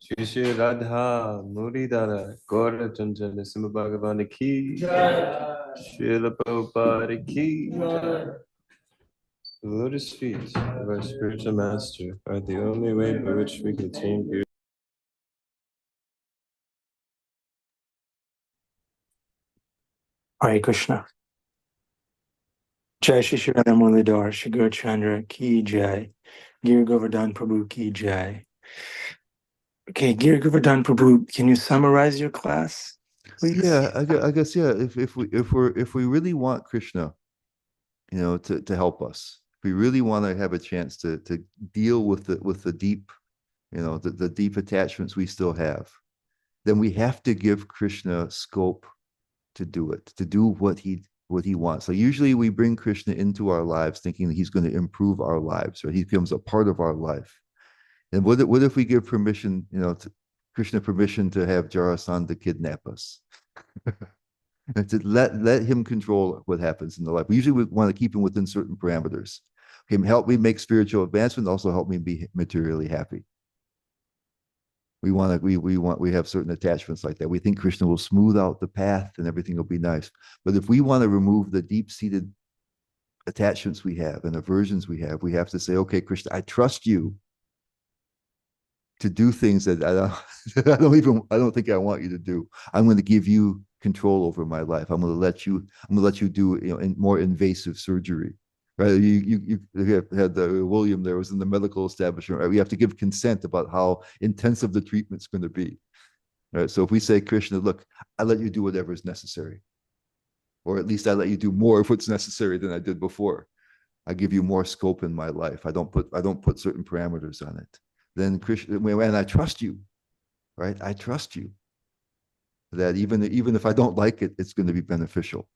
Shri Shri Radha Muridara Gaura Chandana Sima Bhagavani Ki Srila Prabhupada Ki The lotus feet of our spiritual master are the only way by which we can attain beauty. Hare Krishna. Jai Shri Shri Radha Muridhar, Shri Gaur Chandra Ki Jai, Giri Govardhan Prabhu Ki Jai. Okay, Giri Govardhan Prabhu, can you summarize your class, please? Yeah, I guess yeah. If we really want Krishna, to help us, if we really want to have a chance to deal with the deep, the deep attachments we still have, then we have to give Krishna scope to do it, to do what he wants. So usually we bring Krishna into our lives thinking that he's going to improve our lives, or he becomes a part of our life. And what if we give permission, to Krishna permission to have Jarasandha kidnap us? And to let him control what happens in the life. Usually we want to keep him within certain parameters. Okay, help me make spiritual advancement, also help me be materially happy. We have certain attachments like that. We think Krishna will smooth out the path and everything will be nice. But if we want to remove the deep-seated attachments we have and aversions we have to say, okay, Krishna, I trust you to do things that I don't think I want you to do. I'm going to give you control over my life. I'm going to let you do more invasive surgery. Right? You had William there was in the medical establishment. Right? We have to give consent about how intensive the treatment's going to be. Right? So if we say, Krishna, look, I let you do whatever is necessary, or at least I let you do more of what's necessary than I did before. I give you more scope in my life. I don't put certain parameters on it. Then Krishna, and I trust you, right? I trust you that even if I don't like it, it's going to be beneficial.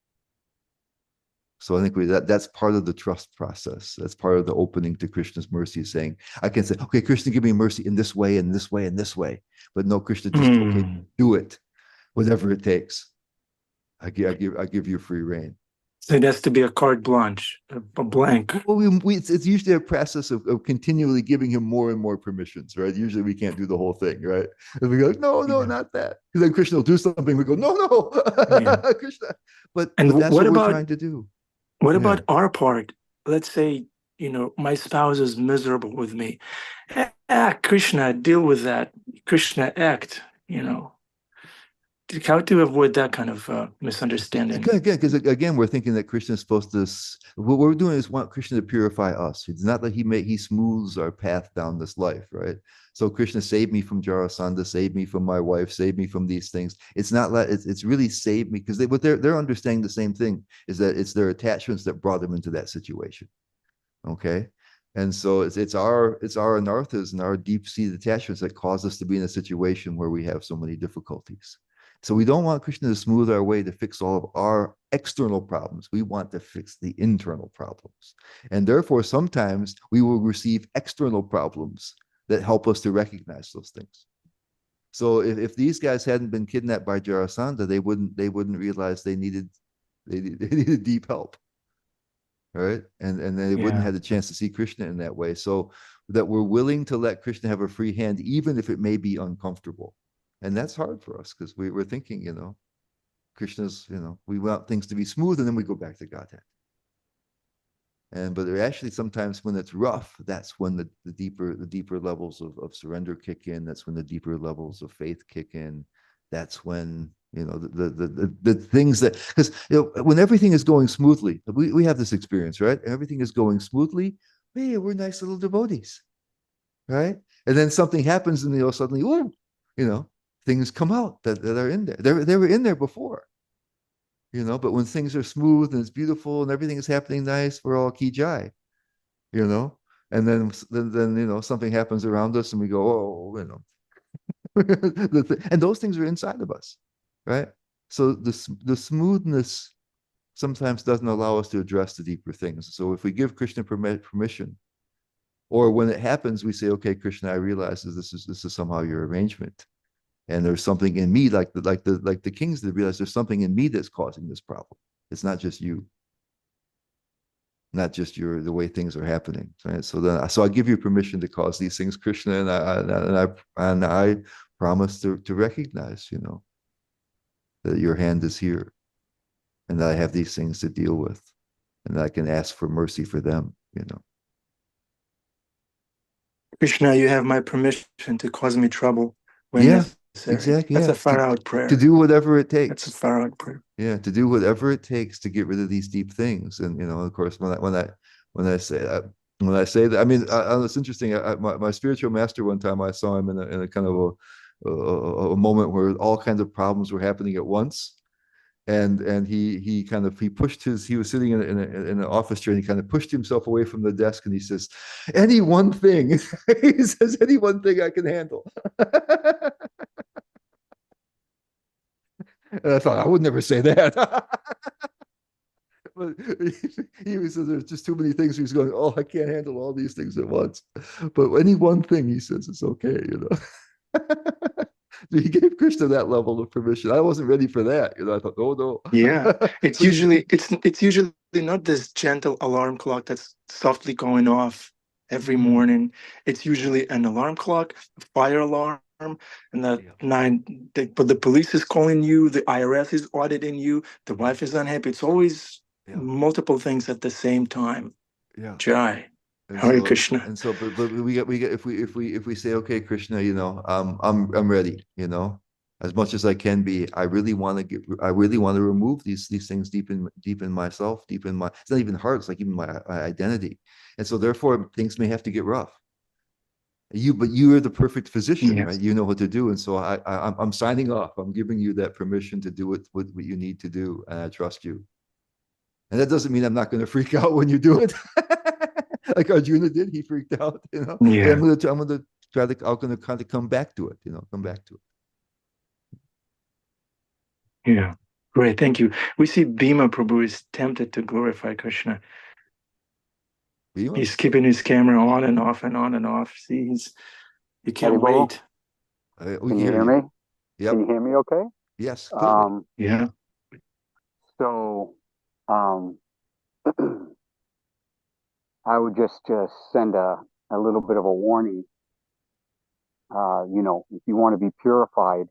So I think that's part of the trust process. That's part of the opening to Krishna's mercy, is saying, I can say, okay, Krishna, give me mercy in this way, and this way, and this way. But no, Krishna, just okay, do it, whatever it takes. I give you free reign. So it has to be a carte blanche, a blank. Well, it's usually a process of continually giving him more and more permissions, right? Usually we can't do the whole thing, right? And we go, no, not that. Because then Krishna will do something. We go, no, Krishna. But that's what we're trying to do. What about our part? Let's say, my spouse is miserable with me. Krishna, deal with that. Krishna, act, How to avoid that kind of misunderstanding? Because again, we're thinking that Krishna is supposed to. What we're doing is want Krishna to purify us. It's not that he smooths our path down this life, right? So Krishna, save me from Jarasandha, save me from my wife, save me from these things. It's not like it's really save me, because they're understanding the same thing, is that it's their attachments that brought them into that situation. Okay. And so it's our anarthas and our deep-seated attachments that cause us to be in a situation where we have so many difficulties. So we don't want Krishna to smooth our way to fix all of our external problems. We want to fix the internal problems. And therefore, sometimes we will receive external problems that help us to recognize those things. So if these guys hadn't been kidnapped by Jarasandha, they wouldn't realize they needed deep help. Right. And they wouldn't have the chance to see Krishna in that way. So that we're willing to let Krishna have a free hand, even if it may be uncomfortable. And that's hard for us, because we're thinking, Krishna's, we want things to be smooth, and then we go back to Godhead. But actually, sometimes when it's rough, that's when the deeper levels of surrender kick in. That's when the deeper levels of faith kick in. That's when, the things that, because when everything is going smoothly, we have this experience, right? Everything is going smoothly. Hey, we're nice little devotees, right? And then something happens, and suddenly, things come out that are in there. They were in there before, but when things are smooth and it's beautiful and everything is happening nice, we're all ki jai, and then something happens around us and we go, oh, and those things are inside of us, right? So the smoothness sometimes doesn't allow us to address the deeper things. So if we give Krishna permission, or when it happens, we say, okay, Krishna, I realize that this is somehow your arrangement. And there's something in me, like the kings that realize there's something in me that's causing this problem. It's not just you. not just the way things are happening. Right? So I give you permission to cause these things, Krishna, and I promise to recognize, that your hand is here, and that I have these things to deal with, and that I can ask for mercy for them. Krishna, you have my permission to cause me trouble when Yeah, necessary. exactly. That's Yeah, a far out to prayer. do whatever it takes. That's a far out prayer. Yeah, to do whatever it takes to get rid of these deep things. And of course, when I say that, I mean, it's interesting. My spiritual master, one time I saw him in a kind of a moment where all kinds of problems were happening at once. And he pushed he was sitting in an office chair, and he kind of pushed himself away from the desk, and he says, any one thing. He says, any one thing I can handle. And I thought, I would never say that. But he says there's just too many things. He's going, oh, I can't handle all these things at once. But any one thing, he says, it's okay. So he gave Krishna that level of permission. I wasn't ready for that. I thought, oh no. Yeah, it's usually not this gentle alarm clock that's softly going off every morning. It's usually an alarm clock, a fire alarm, and but the police is calling you, the IRS is auditing you, the wife is unhappy. It's always multiple things at the same time. Yeah. Jai. And Hare so, Krishna. and so, but we get if we say, okay, Krishna, I'm ready, as much as I can be. I really want to remove these things deep in myself, deep in my. It's not even heart. It's like even my identity, and so therefore things may have to get rough. But you are the perfect physician, Yes. right? You know what to do, and so I'm signing off. I'm giving you that permission to do what you need to do, and I trust you. And that doesn't mean I'm not going to freak out when you do it. Like Arjuna did, he freaked out, Yeah. But I'm going to try to, I'm going to kind of come back to it, come back to it. Yeah. Great. Thank you. We see Bhima Prabhu is tempted to glorify Krishna. Bhima? He's keeping his camera on and off and on and off. See, he can't wait. We Can you hear me? Yep. Can you hear me okay? Yes, clearly. Yeah. So I would just send a little bit of a warning. If you want to be purified,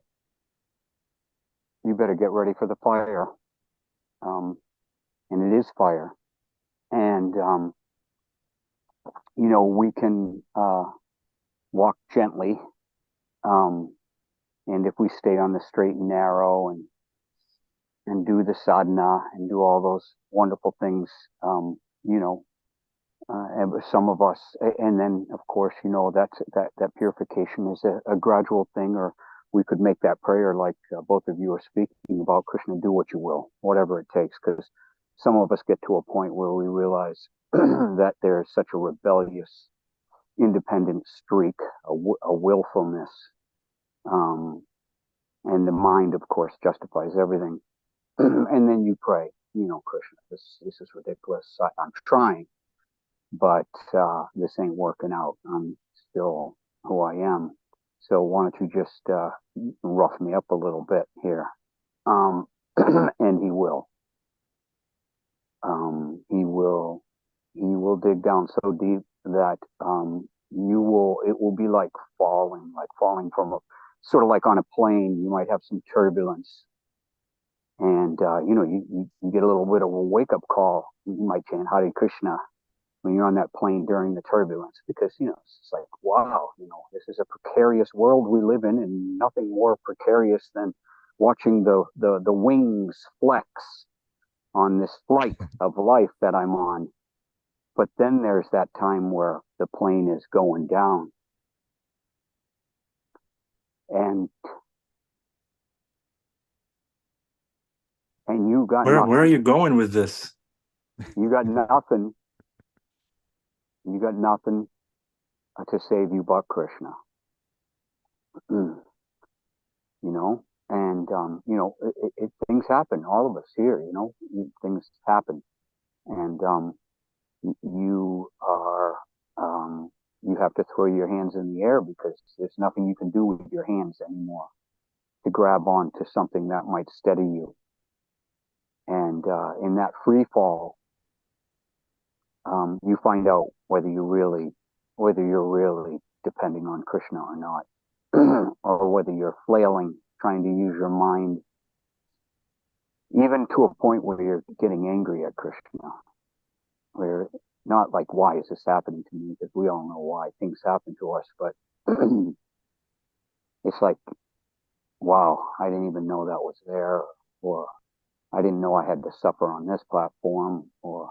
you better get ready for the fire. And it is fire. And, we can walk gently. And if we stay on the straight and narrow and do the sadhana and do all those wonderful things, and some of us, and then of course, that purification is a gradual thing, or we could make that prayer like both of you are speaking about, Krishna, do what you will, whatever it takes, because some of us get to a point where we realize that there's such a rebellious, independent streak, a willfulness, and the mind, of course, justifies everything. And then you pray, Krishna, this is ridiculous. I'm trying, but this ain't working out. I'm still who I am. So why don't you just rough me up a little bit here? And he will. He will dig down so deep that it will be like falling from sort of like on a plane. You might have some turbulence, and you get a little bit of a wake up call. You might chant Hare Krishna when you're on that plane during the turbulence, because it's like, wow, this is a precarious world we live in, and nothing more precarious than watching the wings flex on this flight of life that I'm on. But then there's that time where the plane is going down, and you got nothing. Where are you going with this? You got nothing. You got nothing to save you but Krishna. And things happen. All of us here, things happen, and you are you have to throw your hands in the air, because there's nothing you can do with your hands anymore to grab on to something that might steady you. And in that free fall, you find out whether you're really depending on Krishna or not, or whether you're flailing, trying to use your mind, even to a point where you're getting angry at Krishna, where not like, why is this happening to me? Because we all know why things happen to us, but it's like, wow, I didn't even know that was there, or I didn't know I had to suffer on this platform, or,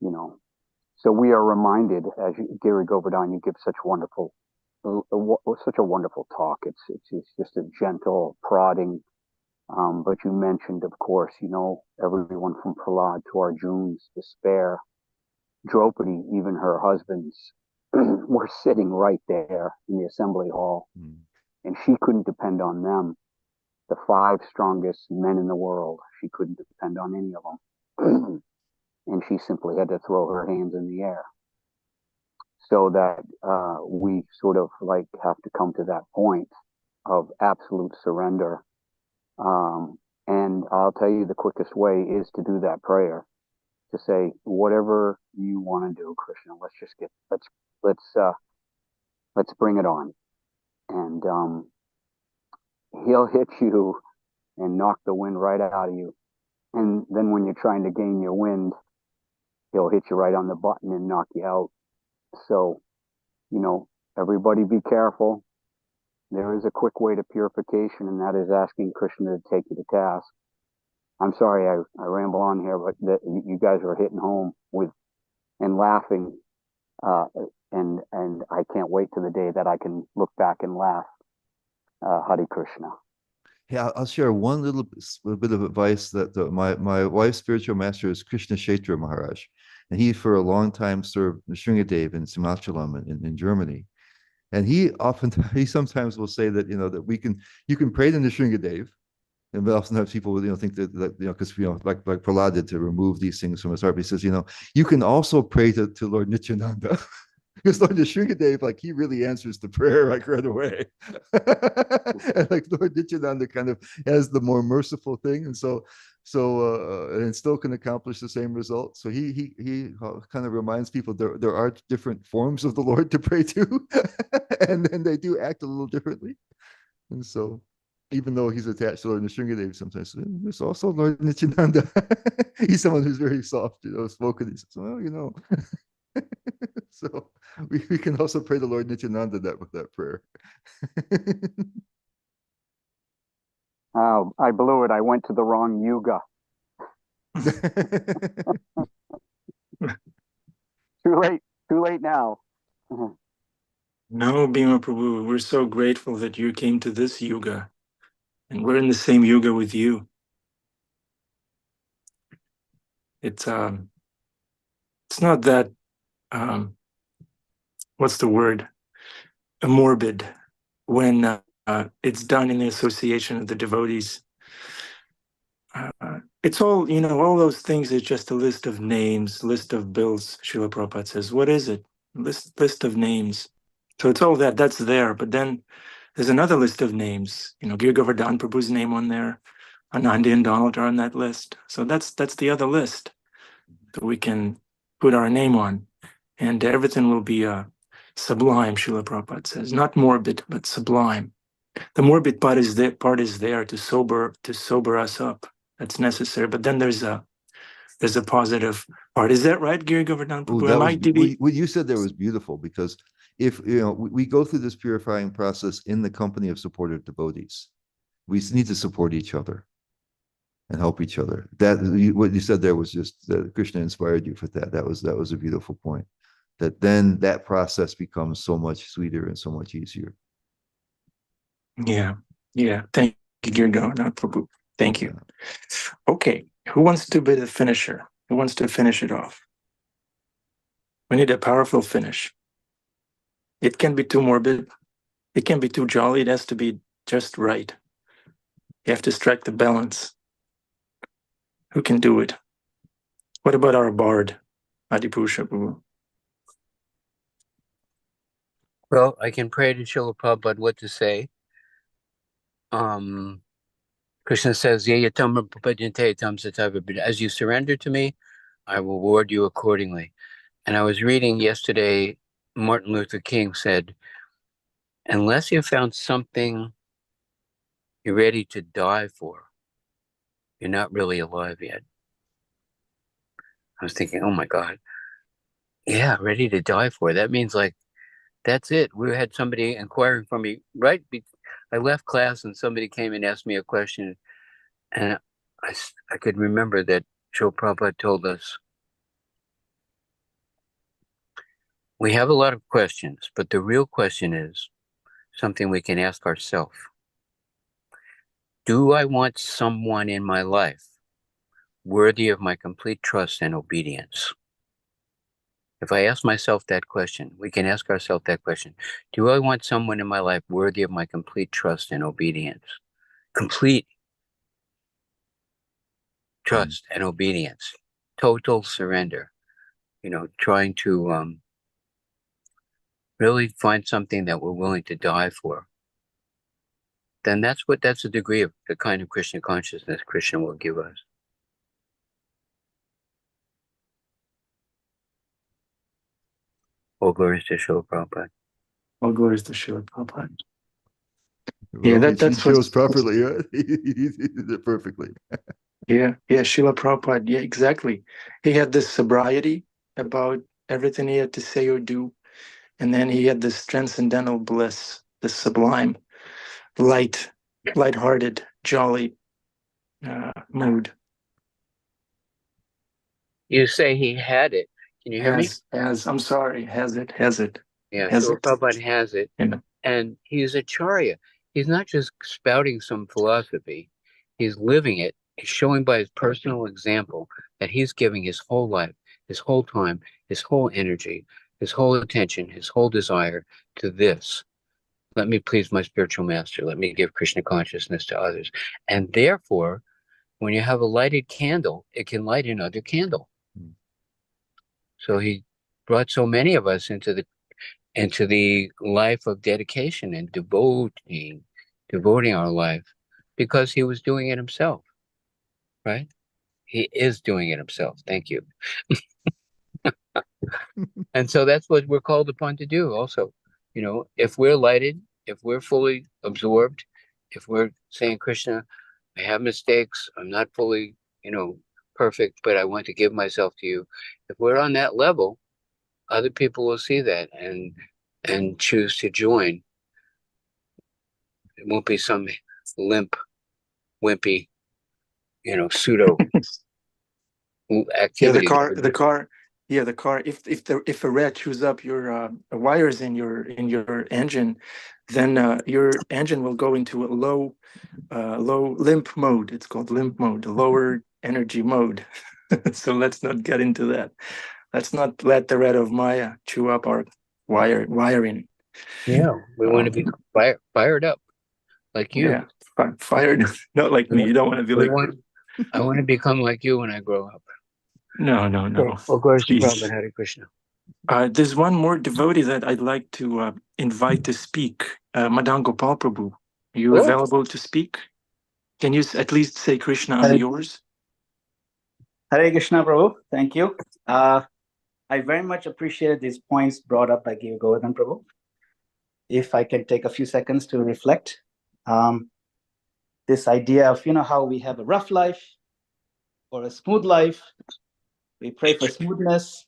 you know. So we are reminded, as Gary Govardhan, you give such such a wonderful talk. It's just a gentle prodding. But you mentioned, of course, everyone from Prahlad to Arjun's despair, Draupadi, even her husbands, were sitting right there in the assembly hall, and she couldn't depend on them. The 5 strongest men in the world, she couldn't depend on any of them. And she simply had to throw her hands in the air. So that we sort of like have to come to that point of absolute surrender. And I'll tell you, the quickest way is to do that prayer, to say, whatever you want to do, Krishna, let's bring it on. And he'll hit you and knock the wind right out of you. And then when you're trying to gain your wind, he'll hit you right on the button and knock you out. So, everybody be careful. There is a quick way to purification, and that is asking Krishna to take you to task. I'm sorry I ramble on here, but you guys are hitting home with and laughing, and I can't wait to the day that I can look back and laugh. Hare Krishna. Yeah, I'll share one little bit of advice that my wife's spiritual master is Krishna Kshetra Maharaj, and he for a long time served Nrsingadev in Simachalam in Germany. And he sometimes will say that that you can pray to Nrsingadev, and oftentimes people will think that because like Prahlad did, to remove these things from his heart. But he says you can also pray to Lord Nityananda. Because Lord Nrsingadev, like, he really answers the prayer like right away. And like Lord Nityananda kind of has the more merciful thing, and and still can accomplish the same result. So he kind of reminds people there are different forms of the Lord to pray to, and then they do act a little differently. And so even though he's attached to Lord Nrsingadev, sometimes there's also Lord Nityananda. He's someone who's very soft, spoken. He says, well, so we can also pray to Lord Nityananda with that prayer. Oh, I blew it. I went to the wrong yuga. Too late now. No, Bhima Prabhu, we're so grateful that you came to this yuga, and we're in the same yuga with you. It's not that what's the word? Morbid when it's done in the association of the devotees. It's all, all those things is just a list of names, list of bills. Srila Prabhupada says, what is it? List of names. So it's all that's there. But then there's another list of names. Giri Govardhan Prabhu's name on there. Anandi and Donald are on that list. So that's the other list that we can put our name on. And everything will be sublime, Srila Prabhupada says. Not morbid, but sublime. The morbid part is there to sober us up. That's necessary. But then there's a positive part. Is that right, Giri Govardhan Prabhu? What you said there was beautiful, because if we go through this purifying process in the company of supportive devotees, we need to support each other and help each other. What you said there was just that Krishna inspired you for that. That was a beautiful point. That then that process becomes so much sweeter and so much easier. Yeah. Thank you, Giri Govardhan Prabhu. Thank you. Okay, who wants to be the finisher? Who wants to finish it off? We need a powerful finish. It can be too morbid. It can be too jolly. It has to be just right. You have to strike the balance. Who can do it? What about our bard, Adipusha Prabhu? Well, I can pray to Srila Prabhupada what to say. Krishna says, as you surrender to me, I will reward you accordingly. And I was reading yesterday, Martin Luther King said, unless you found something you're ready to die for, you're not really alive yet. I was thinking, oh my God, yeah, ready to die for. That means like, that's it. We had somebody inquiring from me, right? I left class and somebody came and asked me a question, and I could remember that Srila Prabhupada told us, we have a lot of questions, but the real question is something we can ask ourselves. Do I want someone in my life worthy of my complete trust and obedience? If I ask myself that question, we can ask ourselves that question. Do I want someone in my life worthy of my complete trust and obedience? Complete trust and obedience, total surrender, trying to really find something that we're willing to die for. Then that's the degree of the kind of Krishna consciousness Krishna will give us. All glories to Srila Prabhupada. All glories to Srila Prabhupada. Well, Yeah, he that's shows properly, right? He did it perfectly. Yeah, Srila Prabhupada, yeah, exactly. He had this sobriety about everything he had to say or do, and then he had this transcendental bliss, this sublime, light-hearted, jolly mood. You say he had it. Can you hear me? I'm sorry, has it. Yeah, Has Srila it. Prabhupada has it. Yeah. And he's Acharya. He's not just spouting some philosophy. He's living it. He's showing by his personal example that he's giving his whole life, his whole time, his whole energy, his whole attention, his whole desire to this. Let me please my spiritual master. Let me give Krishna consciousness to others. And therefore, when you have a lighted candle, it can light another candle. So he brought so many of us into the life of dedication and devoting our life because he was doing it himself, right? He is doing it himself. Thank you. And so that's what we're called upon to do also. If we're lighted, if we're fully absorbed, if we're saying, Krishna, I have mistakes, I'm not fully, perfect, but I want to give myself to you. If we're on that level, other people will see that and choose to join. It won't be some wimpy, pseudo activity. The car. If a rat chews up your wires in your engine, then your engine will go into a low limp mode. It's called limp mode, a lower energy mode. So let's not get into that. Let's not let the rat of Maya chew up our wiring. Yeah, we want to be fired up like you. Yeah, fired. Not like me. You don't want to be like. I want to become like you when I grow up. No. Of course, Please. Hare Krishna. There's one more devotee that I'd like to invite to speak. Madan Gopal Prabhu, are you available to speak? Can you at least say Krishna on yours? Hare Krishna, Prabhu. Thank you. I very much appreciate these points brought up by Govardhan Prabhu. If I can take a few seconds to reflect. This idea of, how we have a rough life or a smooth life. We pray for smoothness,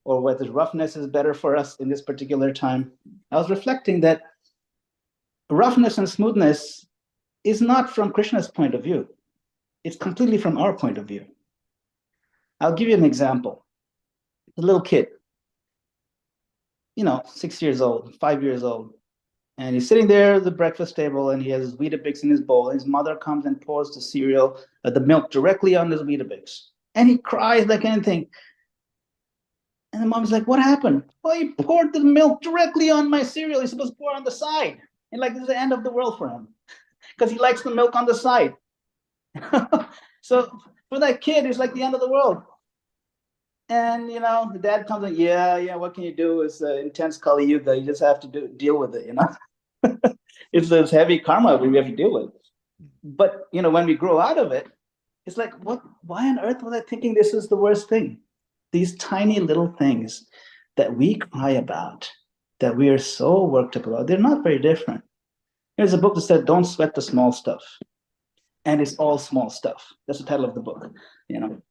or whether roughness is better for us in this particular time. I was reflecting that roughness and smoothness is not from Krishna's point of view. It's completely from our point of view. I'll give you an example. A little kid, 6 years old, 5 years old, and he's sitting there at the breakfast table and he has his Weetabix in his bowl. And his mother comes and pours the milk directly on his Weetabix. And he cries like anything. And the mom's like, what happened? Well, he poured the milk directly on my cereal. He's supposed to pour on the side. And this is the end of the world for him because he likes the milk on the side. So for that kid, it's like the end of the world. And, the dad comes in, yeah, what can you do? It's intense Kali Yuga. You just have to deal with it, It's this heavy karma we have to deal with. But, when we grow out of it, it's like, why on earth was I thinking this is the worst thing? these tiny little things that we cry about, that we are so worked up about, they're not very different. There's a book that said, "Don't sweat the small stuff." And it's all small stuff. That's the title of the book.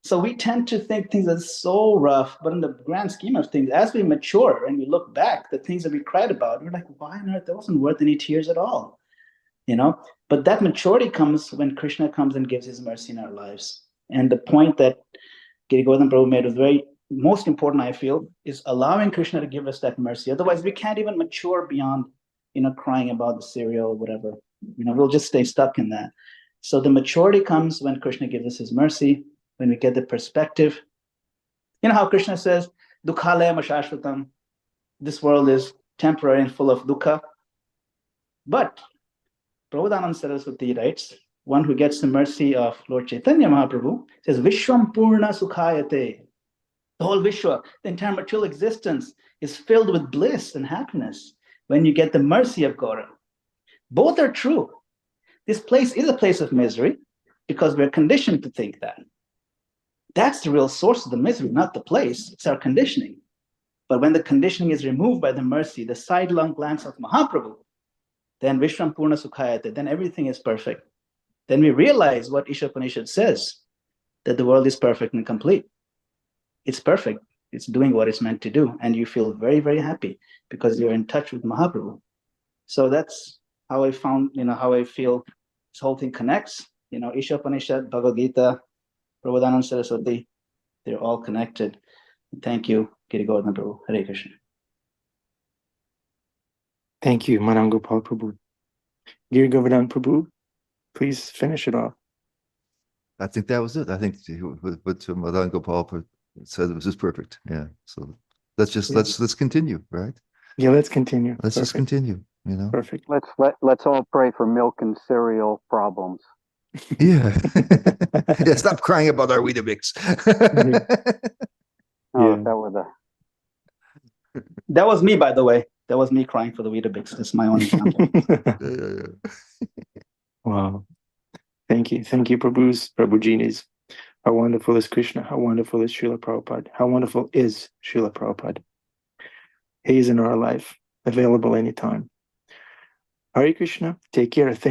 So we tend to think things are so rough, but in the grand scheme of things, as we mature and we look back, the things that we cried about, we're like, why on earth? That wasn't worth any tears at all. But that maturity comes when Krishna comes and gives his mercy in our lives. And the point that Giri Govardhan Prabhu made was very most important, I feel, is allowing Krishna to give us that mercy. Otherwise, we can't even mature beyond, crying about the cereal or whatever. We'll just stay stuck in that. So the maturity comes when Krishna gives us his mercy, when we get the perspective. How Krishna says, "Dukhalaya mashashvatam," this world is temporary and full of dukkha. But Prabhupada Saraswati writes, one who gets the mercy of Lord Chaitanya Mahaprabhu says, "Vishwam purna sukhayate." The whole Vishwa, the entire material existence, is filled with bliss and happiness when you get the mercy of Gaura. Both are true. This place is a place of misery because we're conditioned to think that. That's the real source of the misery, not the place. It's our conditioning. But when the conditioning is removed by the mercy, the sidelong glance of Mahaprabhu, then Vishram Purna Sukhayate, then everything is perfect. Then we realize what Ishopanishad says, that the world is perfect and complete. It's perfect. It's doing what it's meant to do. And you feel very, very happy because you're in touch with Mahaprabhu. So that's how I found, how I feel this whole thing connects. Ishopanishad, Bhagavad Gita, Prabhupada Saraswati, they're all connected. Thank you, Giri Govardhan Prabhu. Hare Krishna. Thank you, Manan Gopal Prabhu. Giri Govardhan Prabhu, please finish it off. I think that was it. I think what Madan Gopal said was just perfect. Yeah. So let's continue, right? Yeah, let's continue. Let's just continue. Perfect. Let's all pray for milk and cereal problems. Yeah. Yeah. Stop crying about our Weetabix. That was me, by the way. That was me crying for the Weetabix. That's my own example. Wow. Thank you, Prabhujinis. How wonderful is Krishna? How wonderful is Srila Prabhupada? How wonderful is Srila Prabhupada? He is in our life, available anytime. Hare Krishna. Take care. Thank